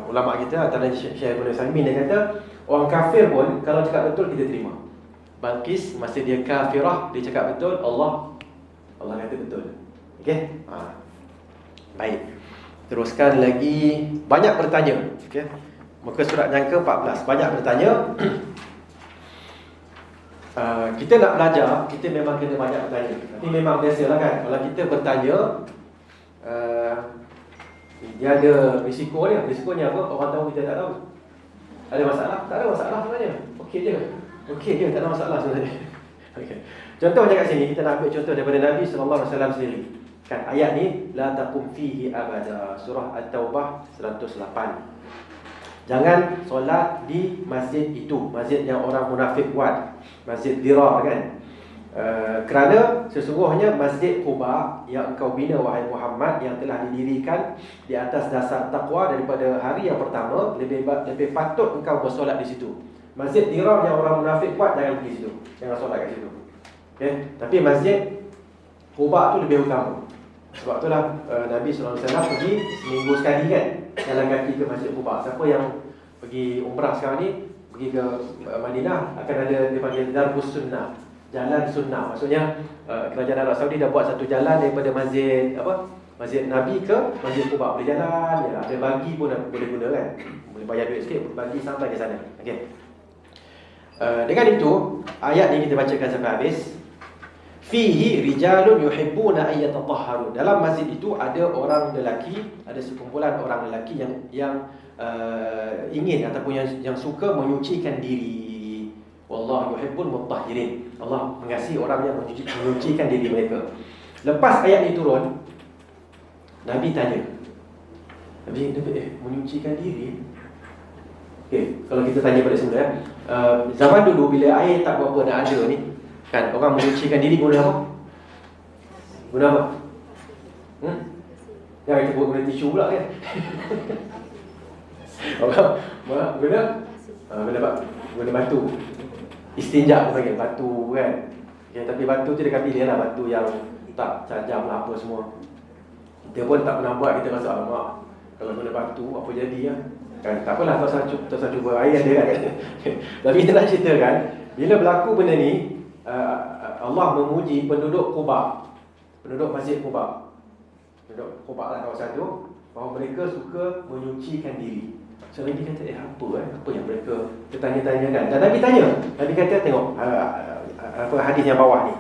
ulama kita antara Syekh Ibn Utsaimin dia kata orang kafir pun kalau cakap betul kita terima. Balqis masa dia kafirah dia cakap betul, Allah kata betul. Okey? Baik. Teruskan lagi, banyak bertanya. Okey. Muka surat yang ke-14 banyak bertanya. Kita nak belajar, kita memang kena banyak bertanya. Tapi memang biasalah kan, kalau kita bertanya dia ada risiko dia. Risikonya apa? Orang tahu kita tak tahu. Ada masalah? Tak ada masalah sebenarnya. Okey je. Okey je, tak ada masalah sebenarnya. Okay. Contoh macam kat sini, kita nak ambil contoh daripada Nabi SAW sendiri. Kan ayat ni la taqum fihi abada, surah At-Taubah 108. Jangan solat di masjid itu, masjid yang orang munafik buat, masjid Dirar kan. Kerana sesungguhnya masjid Quba yang engkau bina wahai Muhammad, yang telah didirikan di atas dasar takwa daripada hari yang pertama, lebih patut engkau bersolat di situ. Masjid Dirar yang orang munafik buat, jangan pergi situ, jangan solat kat situ. Okay? Tapi masjid Quba tu lebih utama. Sebab itulah Nabi SAW pergi seminggu sekali kan, jalan kaki ke masjid Quba. Siapa yang pergi umrah sekarang ni, pergi ke Madinah, akan ada dia panggil Darbus Sunnah, jalan sunnah. Maksudnya kerajaan Arab Saudi dah buat satu jalan daripada masjid Masjid Nabi ke Masjid Quba. Boleh jalan, ya, ada bagi pun boleh guna kan. Boleh bayar duit sikit bagi sampai ke sana. Okey. Dengan itu, ayat ni kita bacakan sampai habis. Fihi rijalun yuhibbuna an yatatahharu. Dalam masjid itu ada orang lelaki, ada sekumpulan orang lelaki yang ingin ataupun yang suka menyucikan diri. Wallahu yuhibbul mutahhirin. Allah mengasihi orang yang menyucikan diri mereka. Lepas ayat ini turun, Nabi tanya. Nabi menyucikan diri. Okey, kalau kita tanya pada semula zaman dulu bila air tak berapa nak ada ni, kan orang menyucikan diri guna apa? Guna apa? Jangan kita buat guna tisu pula kan. Orang guna batu. Istinja dia panggil batu kan. Okay, tapi batu tu dia akan pilih lah, batu yang tak tajam lah apa semua. Dia pun tak pernah buat, kita rasa alamak, kalau guna batu apa jadi ya? Kan tak apalah, tak usah cuba, air ada kan. Tapi kita nak ceritakan bila berlaku benda ni, Allah memuji penduduk Quba, penduduk Masjid Quba. Penduduk Quba lah kawasan tu, bahawa mereka suka menyucikan diri. So Nabi kata, apa yang mereka tertanya-tanyakan? Dan Nabi tanya, Nabi kata, tengok apa hadis yang bawah ni.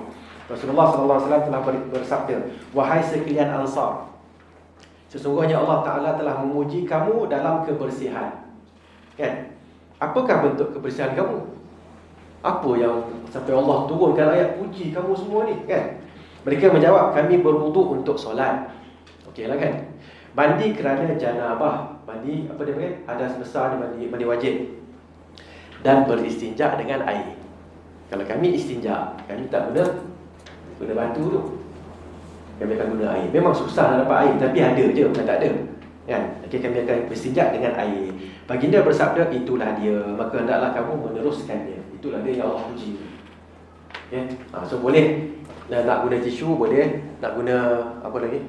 Rasulullah SAW telah bersabda, wahai sekalian Ansar, sesungguhnya Allah Ta'ala telah memuji kamu dalam kebersihan. Kan? Apakah bentuk kebersihan kamu? Apa yang sampai Allah turunkan ayat puji kamu semua ni? Kan? Mereka menjawab, kami berwuduk untuk solat. Okeylah kan? Mandi kerana janabah, mandi apa dia panggil? Hadas besar, mandi wajib. Dan beristinja dengan air. Kalau kami istinja, kami tak guna batu tu. Kami akan guna air. Memang susah nak dapat air, tapi ada je, bukan tak ada. Kan? Okay, kami akan beristinja dengan air. Baginda bersabda, itulah dia, maka hendaklah kamu meneruskannya. Itulah dia yang Allah puji. Okay? So boleh nak guna tisu, boleh nak guna apa lagi?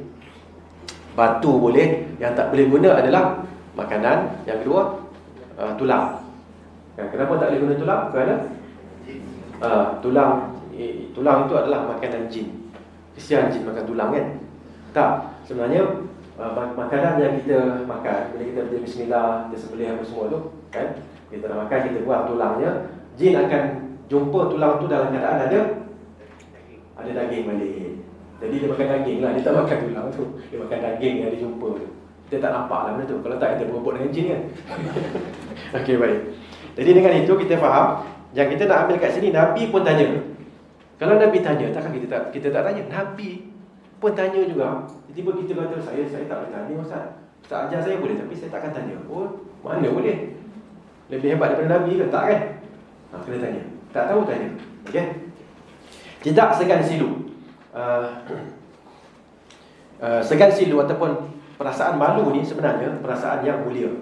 Batu boleh. Yang tak boleh guna adalah makanan. Yang kedua, tulang. Kenapa tak boleh guna tulang? Kerana tulang itu adalah makanan jin. Kesian jin makan tulang kan? Tak. Sebenarnya makanan yang kita makan, bila kita berjaya bismillah, kita sembelih apa semua tu kan, kita nak makan, kita buang tulangnya, jin akan jumpa tulang tu dalam keadaan ada daging balik. Jadi dia makan daging lah, dia tak makan tulang tu. Dia makan daging yang dia jumpa tu. Kita tak nampak lah benda tu. Kalau tak, kita berebut dengan jin kan. Okey, baik. Jadi dengan itu kita faham, yang kita nak ambil kat sini, Nabi pun tanya. Kalau Nabi tanya, takkan kita tak tanya? Nabi pun tanya juga. Tiba-tiba kita kata, saya tak boleh tanya Ustaz. Ustaz ajar saya boleh, tapi saya takkan tanya. Oh, mana boleh? Lebih hebat daripada Nabi ke? Tak kan? Kena tanya. Tak tahu tanya. Okey. Tidak segan silu. Segan silu ataupun perasaan malu ni sebenarnya perasaan yang mulia.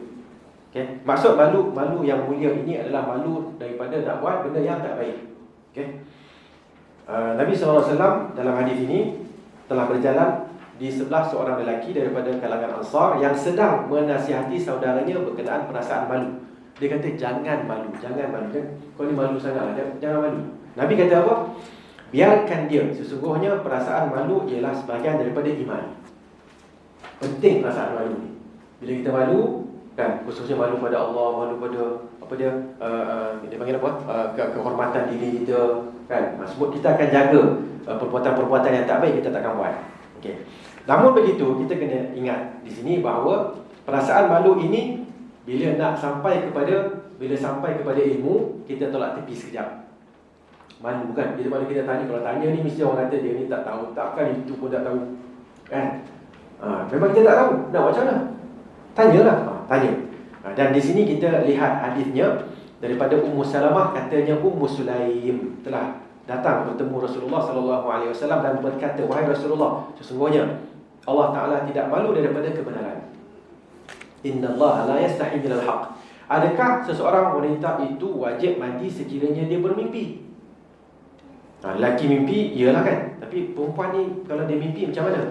Okey. Maksud malu yang mulia ini adalah malu daripada nak buat benda yang tak baik. Okey. Nabi SAW dalam hadis ini telah berjalan di sebelah seorang lelaki daripada kalangan Ansar yang sedang menasihati saudaranya berkenaan perasaan malu. Dia kata jangan malu. Kau ni malu sangatlah, jangan malu. Nabi kata apa? Biarkan dia. Sesungguhnya perasaan malu ialah sebahagian daripada iman. Penting perasaan malu ni. Bila kita malu, kan, khususnya malu pada Allah, malu pada apa dia panggil apa? Kehormatan diri kita, kan. Sebab kita akan jaga perbuatan-perbuatan yang tak baik kita takkan buat. Okey. Namun begitu, kita kena ingat di sini bahawa perasaan malu ini bila sampai kepada ilmu, kita tolak tepi sekejap. Malu kan? Bila kita tanya, kalau tanya ni mesti orang kata dia ni tak tahu, takkan itu pun tak tahu. Kan? Memang kita tak tahu. Nak macam mana? Tanyalah. Tanya. Dan di sini kita lihat hadisnya daripada Ummu Salamah, katanya Ummu Sulaim telah datang bertemu Rasulullah SAW dan berkata, wahai Rasulullah, sesungguhnya Allah Ta'ala tidak malu daripada kebenaran. Inna Allah la yastahi minal haq. Adakah seseorang wanita itu wajib mandi sekiranya dia bermimpi? Lelaki mimpi, iyalah kan. Tapi perempuan ni kalau dia mimpi macam mana?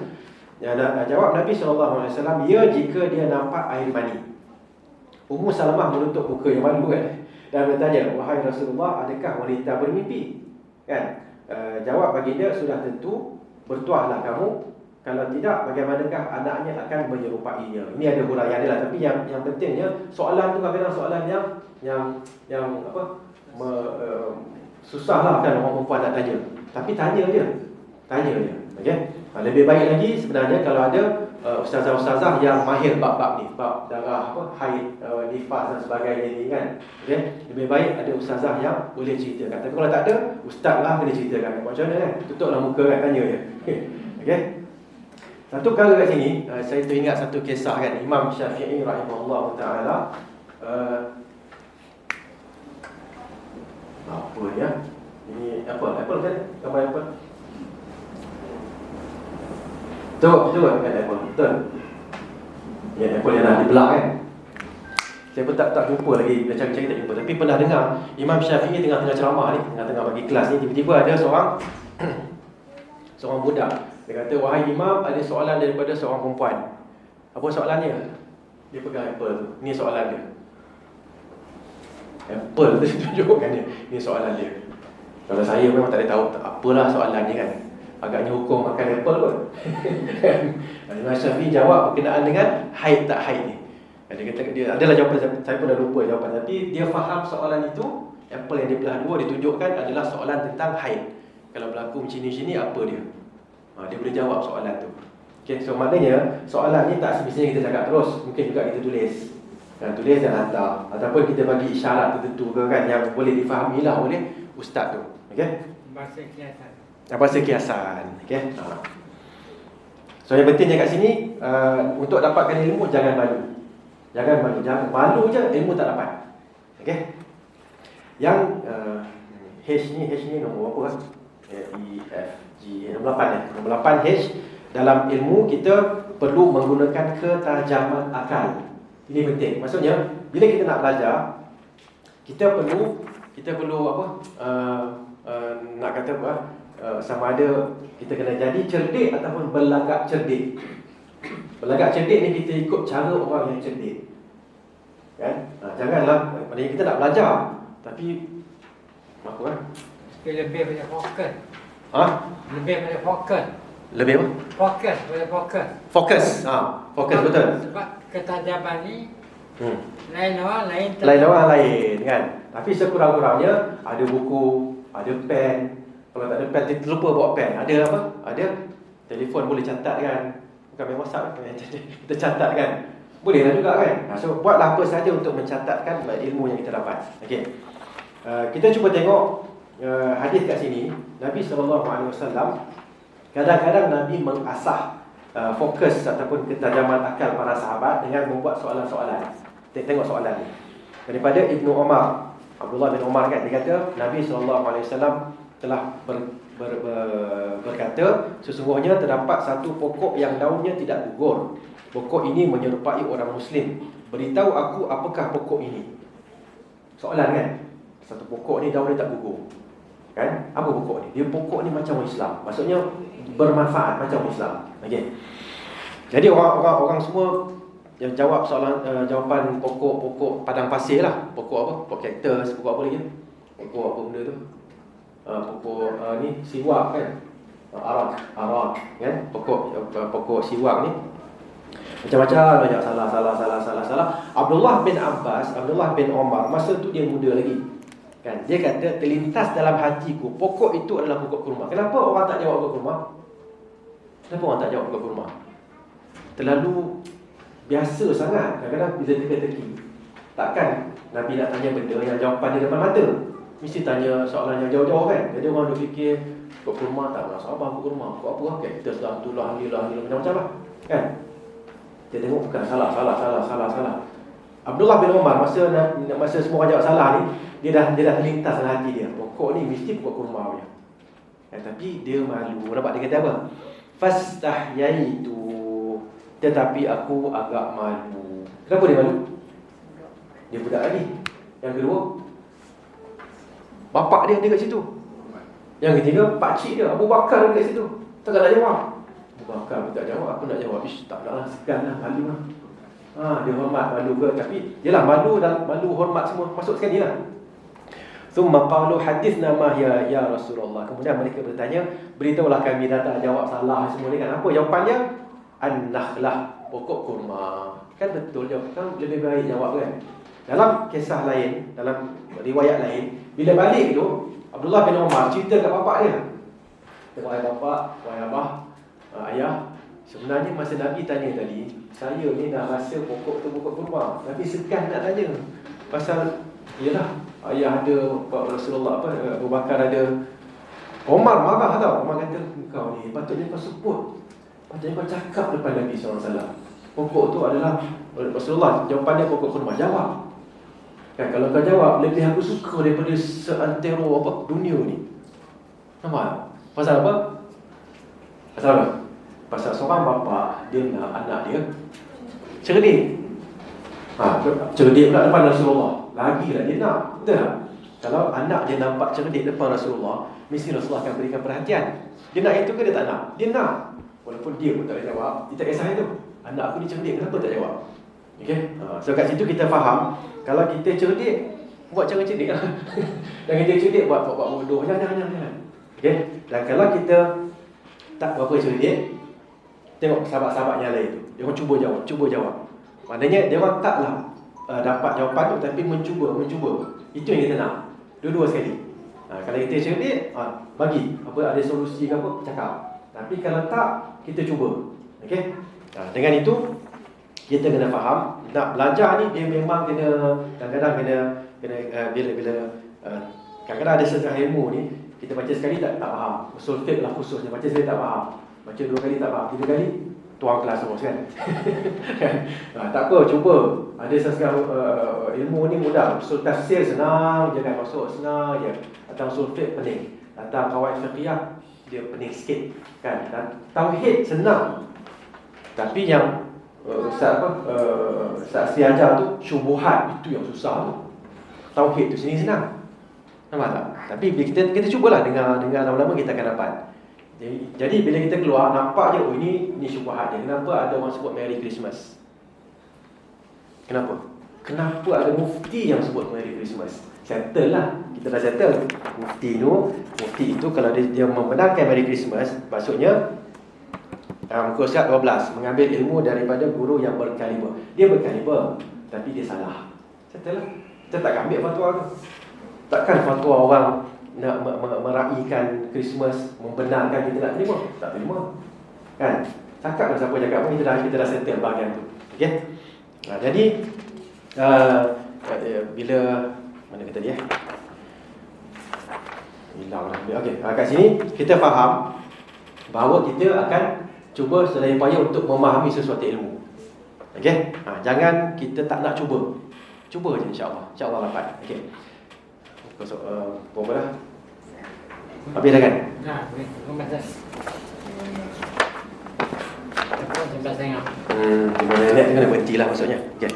Jawab Nabi SAW, ya jika dia nampak air mani. Ummu Salamah menutup muka yang malu kan, dan bertanya, wahai Rasulullah, adakah wanita bermimpi? Kan? Jawab baginda, sudah tentu bertuahlah kamu. Kalau tidak, bagaimanakah anaknya akan menyerupainya? Ini ada huraian dia lah. Tapi yang pentingnya, soalan tu kadang-kadang soalan yang apa? Susahlah kan orang perempuan nak tanya. Tapi tanya je. Okey. Lebih baik lagi sebenarnya kalau ada ustazah-ustazah yang mahir bab-bab ni, bab darah apa, haid, nifas dan sebagainya ni kan. Okey. Lebih baik ada ustazah yang boleh ceritakan. Tapi kalau tak ada, ustaz lah kena ceritakan. Macam mana kan? Tutuplah muka kan, tanya je. Okey. Satu perkara kat sini, saya teringat satu kisah kan, Imam Syafi'i rahimahullah ta'ala. Apa ya? Ini apple kan? Gambar apple. Betul kan apple? Betul. Ya, apple yang dah dibelah kan? Saya pun tak jumpa lagi, dah cari-cari tak jumpa. Tapi pernah dengar Imam Syafi'i tengah-tengah ceramah ni, tengah-tengah bagi kelas ni, tiba-tiba ada seorang budak. Dia kata, wahai Imam, ada soalan daripada seorang perempuan. Apa soalannya? Dia pegang apple tu. Ini soalan dia. Apple tu tunjukkan dia. Ini soalan dia. Kalau saya memang tak ada tahu apalah soalan dia kan. Agaknya hukum makan apple pun. Imam Syafi'i jawab berkenaan dengan haid tak haid ni. Dia kata, dia adalah jawapan, saya pun dah lupa jawapan. Tapi dia faham soalan itu, apple yang dia belah dua ditunjukkan adalah soalan tentang haid. Kalau berlaku macam ni apa dia? Dia boleh jawab soalan tu. Okay, so maknanya soalan ni tak semestinya kita cakap terus. Mungkin juga kita tulis. Tulis dan hantar. Ataupun kita bagi isyarat tertentu ke kan, yang boleh difahami lah oleh ustaz tu. Okay? Bahasa kiasan. Okay? So yang pentingnya kat sini, untuk dapatkan ilmu jangan malu. Jangan malu je, ilmu tak dapat. Okay? Yang H ni nombor apa kan? E, F, G, nombor 8 Nombor 8 H. Dalam ilmu kita perlu menggunakan ketajaman akal. Ini penting. Maksudnya bila kita nak belajar, kita perlu apa? Nak kata apa? Sama ada kita kena jadi cerdik ataupun berlagak cerdik. Berlagak cerdik ni kita ikut cara orang yang cerdik. Kan? Janganlah, maknanya kita nak belajar tapi apa kan? Lebih banyak fokus. Lebih banyak fokus. Lebih apa? Fokus, banyak fokus. Fokus betul. Sebab ketajaman ni lain orang lain kan. Tapi sekurang-kurangnya ada buku, ada pen. Kalau tak ada pen, kita terlupa bawa pen. Ada apa? Ada telefon boleh catat kan. Bukan main WhatsApp kita catat kan. Bolehlah juga kan. So buatlah apa saja untuk mencatatkan ilmu yang kita dapat. Okey. Kita cuba tengok hadis kat sini. Nabi SAW kadang-kadang Nabi mengasah fokus ataupun ketajaman akal para sahabat dengan membuat soalan-soalan. Tengok soalan ni. Daripada Ibnu Umar Abdullah bin Umar kan, dia kata Nabi SAW telah berkata, sesungguhnya terdapat satu pokok yang daunnya tidak gugur. Pokok ini menyerupai orang Muslim. Beritahu aku apakah pokok ini? Soalan kan? Satu pokok ni daunnya tak gugur, kan? Apa pokok ni? Dia pokok ni macam Islam. Maksudnya bermanfaat macam Islam. Okey. Jadi orang semua yang jawab soalan jawapan pokok padang pasir lah. Pokok apa? Pokok kaktus, pokok apa lagi? Pokok apa benda tu? Pokok ni siwak kan? Arak kan? Pokok siwak ni macam-macam banyak salah. Abdullah bin Umar masa tu dia muda lagi. Kan? Dia kata terlintas dalam hatiku pokok itu adalah pokok kurma. Kenapa orang tak jawab pokok kurma? Kenapa orang tak jawab pokok kurma? Terlalu biasa sangat. Kadang-kadang bila teka-teki. Takkan Nabi nak tanya benda yang jawapan dia depan mata. Mesti tanya soalan yang jauh-jauh kan. Jadi orang dia fikir pokok kurma tak nak sabar pokok kurma. Pokok apa? Okay, kita sudah tulah macam-macam lah. Kan? Dia tengok bukan salah. Abdullah bin Umar masa semua orang jawab salah ni, dia dah terlintas dalam hati dia. Pokok ni mesti pokok kurma punya. Tapi dia malu. Nampak dia kata apa? Fastahyaitu. Tetapi aku agak malu. Kenapa dia malu? Dia budak lagi. Yang kedua, bapak dia ada kat situ. Yang ketiga, pakcik dia Abu Bakar ada kat situ. Takkan nak jawab. Abu Bakar pun tak jawab, aku nak jawab. Tak nak lah, segan lah, malu lah. Dia hormat, malu ke. Tapi, yelah malu dan malu, hormat semua masuk sekali lah. Thumma qalu hadithna ma ya Rasulullah. Kemudian mereka bertanya, beritahulah kami, dah tak jawab salah semua ni kan. Apa jawapannya? An-nakhlah, pokok kurma. Kan betul jawab, kan lebih baik jawab kan. Dalam kisah lain, dalam riwayat lain, bila balik tu Abdullah bin Umar cerita kat bapak dia. Wahai bapak, wahai abah, ayah, sebenarnya masa Nabi tanya tadi, saya ni dah rasa pokok tu pokok kurma, tapi segan nak tanya. Pasal yalah, ayah ada, Rasulullah Abu Bakar ada. Umar marah tau. Umar kata, kau ni patutnya kau sebut, patutnya kau cakap depan Nabi SAW. Pokok tu adalah Rasulullah, jawapan dia pokok kurma. Jawab kan, kalau kau jawab, lebih aku suka daripada seantero apa dunia ni. Nampak? Pasal apa? Pasal seorang bapa, dia nak anak dia cerdik. Cerdik pula depan Rasulullah. Lagilah dia nak. Betul tak? Kalau anak dia nampak cerdik depan Rasulullah, mesti Rasulullah akan berikan perhatian. Dia nak itu ke dia tak nak? Dia nak. Walaupun dia pun tak boleh jawab. Dia tak kisah itu. Anak aku ni cerdik, kenapa tak jawab? Okay? So kat situ kita faham, kalau kita cerdik, buat cara cerdik lah. Dan kita cerdik buat bodoh. Jangan. Okay? Dan kalau kita tak berapa cerdik, tengok sahabat-sahabat yang lain tu, dia orang cuba jawab. Maknanya dia orang taklah dapat jawapan tu, tapi mencuba. Itu yang kita nak. Dua-dua sekali. Kalau kita cerdik, bagi apa, ada solusi ke apa, cakap. Tapi kalau tak, kita cuba. Okay? Dengan itu kita kena faham, nak belajar ni dia memang kena, kadang-kadang kena bila kadang-kadang ada setengah ilmu ni kita baca sekali tak faham. Usul fiqh lah khususnya, baca sekali tak faham, baca 2 kali tak faham, 3 kali tuang kelas terus kan. Tak apa, cuba. Ada setengah ilmu ni mudah. Usul tafsir senang je kan, masuk senang je. Atau usul fiqh pening, atau qawaid fiqhiyah dia pening sikit kan. Dan tauhid senang. Tapi yang saksi ajar tu syubhat, itu yang susah tu. Tauhid tu sini senang. Nampak tak? Tapi bila kita cubalah dengan lama-lama kita akan dapat. Jadi bila kita keluar nampak je, oh ini syubhat dia. Kenapa ada orang sebut Merry Christmas? Kenapa ada mufti yang sebut Merry Christmas? Settle lah. Kita dah settle. Mufti itu kalau dia membenarkan Merry Christmas, maksudnya muka surat 12, mengambil ilmu daripada guru yang berkaliber. Dia berkaliber, tapi dia salah. Settle lah. Kita tak ambil fatwa tu. Takkan fatwa orang nak meraihkan Christmas membenarkan kita nak terima? Tak terima. Kan? Cakap lah siapa cakap pun, kita dah settle bahagian tu. Okay? Jadi bila mana kata dia? Hilang lah. Okay, kat sini kita faham bahawa kita akan cuba sedaya upaya untuk memahami sesuatu ilmu. Okey? Jangan kita tak nak cuba. Cuba je insya-Allah. Insya-Allah dapat. Okey. Berapa dah? Habis dah kan? Nah, pembatas. Apa sebelah tengah. 5 minit kena berhenti lah maksudnya. Okay.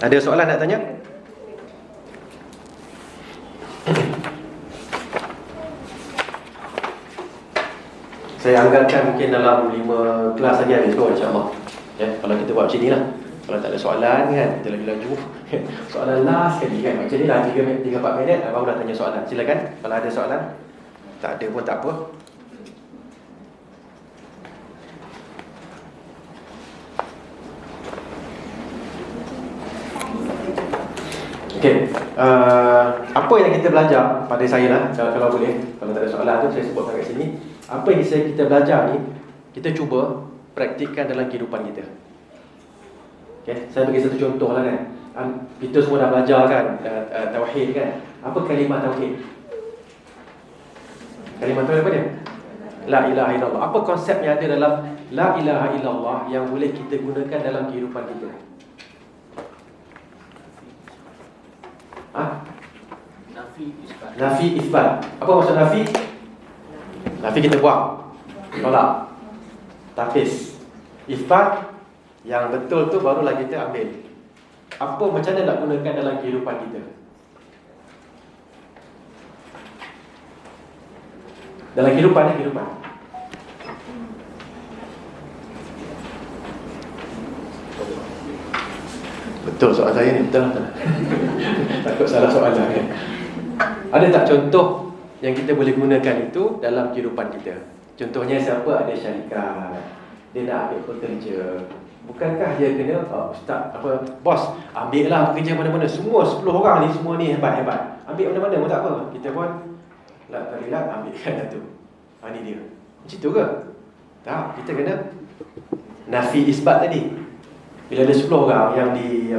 Ada soalan nak tanya? Saya anggarkan mungkin dalam 5 kelas lagi habis kot, insyaAllah. Kalau kita buat macam ni lah. Kalau tak ada soalan kan, kita lagi laju. Soalan last sekali kan. Macam ni lah 3-4 minit baru dah tanya soalan. Silakan kalau ada soalan. Tak ada pun tak apa. Okey, apa yang kita belajar pada saya lah, kalau boleh, kalau tak ada soalan tu saya sebutkan kat sini. Apa yang kita belajar ni, kita cuba praktikkan dalam kehidupan kita. Okey, saya bagi satu contoh lah kan. Kita semua dah belajar kan, tauhid kan. Apa kalimah tauhid? Kalimah tauhid apa dia? La ilaha illallah. Apa konsep yang ada dalam la ilaha illallah yang boleh kita gunakan dalam kehidupan kita? Nafi isbat. Apa maksud nafi? Nafi kita buang, tolak, tapis. Isbat yang betul tu barulah kita ambil. Apa macam mana nak gunakan dalam kehidupan kita? Dalam kehidupan ni, kehidupan. Betul soalan saya ni, betul. Takut salah soalan kan. Ada tak contoh yang kita boleh gunakan itu dalam kehidupan kita? Contohnya siapa ada syarikat, dia nak ambil pekerja. Bukankah dia kena, ustaz, bos, ambil lah pekerja mana-mana. Semua 10 orang ni, semua ni hebat-hebat. Ambil mana-mana pun tak apa. Kita pun lah ambilkan satu. Ini dia. Macam tu ke? Tak, kita kena nafi isbat tadi. Bila ada 10 orang yang di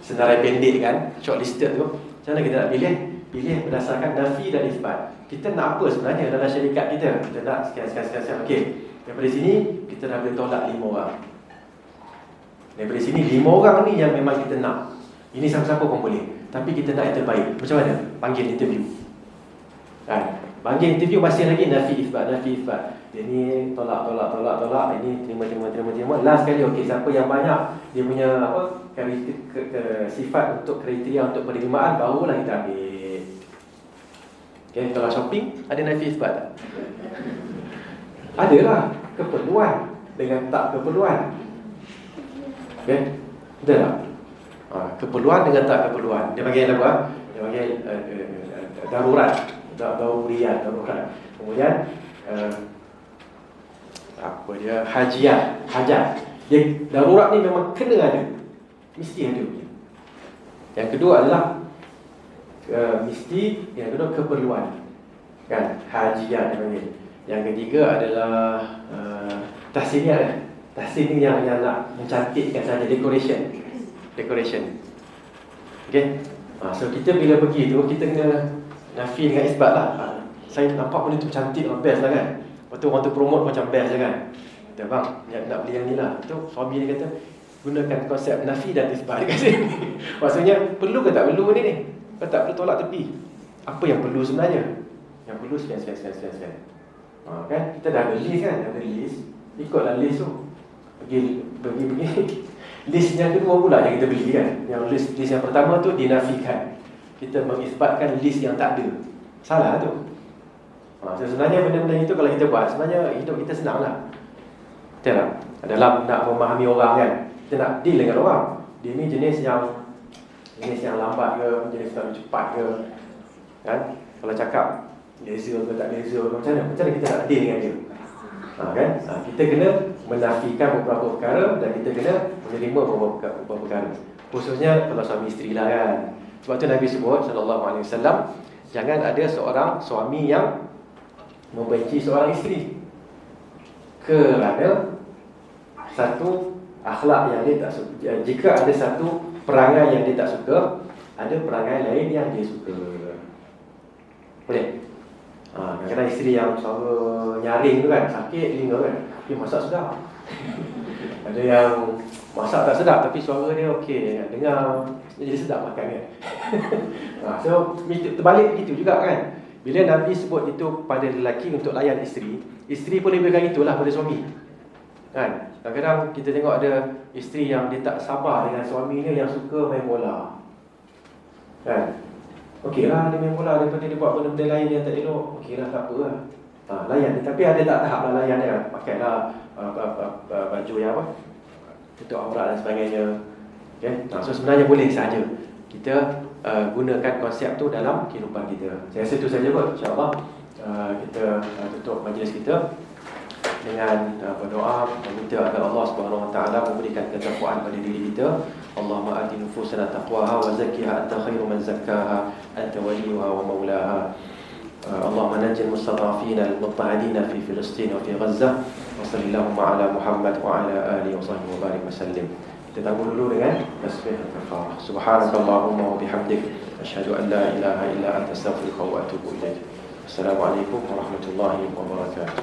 senarai pendek kan, shortlisted tu, macam mana kita nak pilih? Pilih berdasarkan nafi dan isbat. Kita nak apa sebenarnya dalam syarikat kita? Kita nak sekian. Okey, daripada sini kita dah boleh tolak 5 orang. Daripada sini 5 orang ni yang memang kita nak. Ini siapa-siapa pun boleh. Tapi kita nak yang terbaik. Macam mana? Panggil interview. Kan? Panggil interview masih lagi nafi isbat. Dia ni tolak. Ini terima. Last kali, okey, siapa yang banyak dia punya sifat untuk kriteria untuk penerimaan, barulah kita ambil. Okey, kalau shopping ada nafi isbat tak? Adalah keperluan dengan tak keperluan. Okey, betul tak? Keperluan dengan tak keperluan. Dia panggil apa? Dia panggil darurat. Darurat. Kemudian hajat. Dia darurat ni memang kena ada. Mesti ada. Yang kedua adalah yang kedua keperluan. Kan? Hajiat dia panggil. Yang ketiga adalah tahsiniyah. Tahsin ni yang nak mencantikkan saja, decoration. Okey. So kita bila pergi tu, kita kena nafi dengan isbat lah. Saya nampak benda tu cantik lah, best lah kan. Lepas tu orang tu promote macam best lah kan. Kata bang, nak beli yang ni lah. Tu suami dia kata, gunakan konsep nafi dan isbat dekat sini. Maksudnya, perlu ke tak perlu ni? Kalau tak perlu, tolak tepi. Apa yang perlu sebenarnya? Yang perlu sekian. Kan? Kita dah ada list kan? Ada list. Ikutlah list tu. Pergi. List yang kedua pula yang kita beli kan. Yang list yang pertama tu dinafikan. Kita mengisbatkan list yang tak ada. Salah tu. Sebenarnya benda-benda itu kalau kita buat, sebenarnya hidup kita senang lah. Betul tak? Dalam nak memahami orang kan, kita nak deal dengan orang. Dia ni jenis yang lambat ke, jenis yang cepat ke, kan? Kalau cakap laser ke tak laser ke, macam mana kita nak deal dengan dia? Kan? Kita kena menafikan beberapa perkara dan kita kena menerima beberapa perkara. Khususnya kalau suami isteri lah kan. Sebab tu Nabi sebut SAW, jangan ada seorang suami yang membenci seorang isteri kerana satu akhlak yang dia tak suka. Jika ada satu perangai yang dia tak suka, ada perangai lain yang dia suka. Boleh? Kadang-kadang isteri yang suara nyaring tu kan, sakit telinga kan, dia masak sedap. Ada yang masak tak sedap tapi suara dia okey, dengar jadi sedap makan kan. So terbalik begitu juga kan. Bila Nabi sebut itu pada lelaki untuk layan isteri, isteri pun lebihkan itulah pada suami. Kan? Kadang-kadang kita tengok ada isteri yang dia tak sabar dengan suaminya yang suka main bola. Kan? Okeylah dia main bola daripada dia buat benda-benda lain yang tak elok. Okeylah tak apa lah. Layan. Tapi ada tak tahap lah layan dia. Pakailah baju yang apa? Tutup aurat dan sebagainya. Okay? So sebenarnya boleh saja kita gunakan konsep tu dalam kehidupan kita. Saya rasa itu saja kot. InsyaAllah kita tutup majlis kita dengan berdoa meminta agar Allah Subhanahu Wa Taala memberikan ketakwaan pada diri kita. Allahumma ati nufusana taqwaha wa zakkiha anta khairu man zakkaha anta waliyuha wa maulaha. اللهم نجي المستضعفين المضطهدين في فلسطين وفي غزة وصل اللهم على محمد وعلى آله وصحبه وبارك وسلم. Kita tangguh dulu dengan tasbih al-kafarah. Subhanakallahumma wa bihamdik asyhadu an la ilaha illa anta astaghfiruka wa atubu ilaik. Assalamualaikum warahmatullahi wabarakatuh.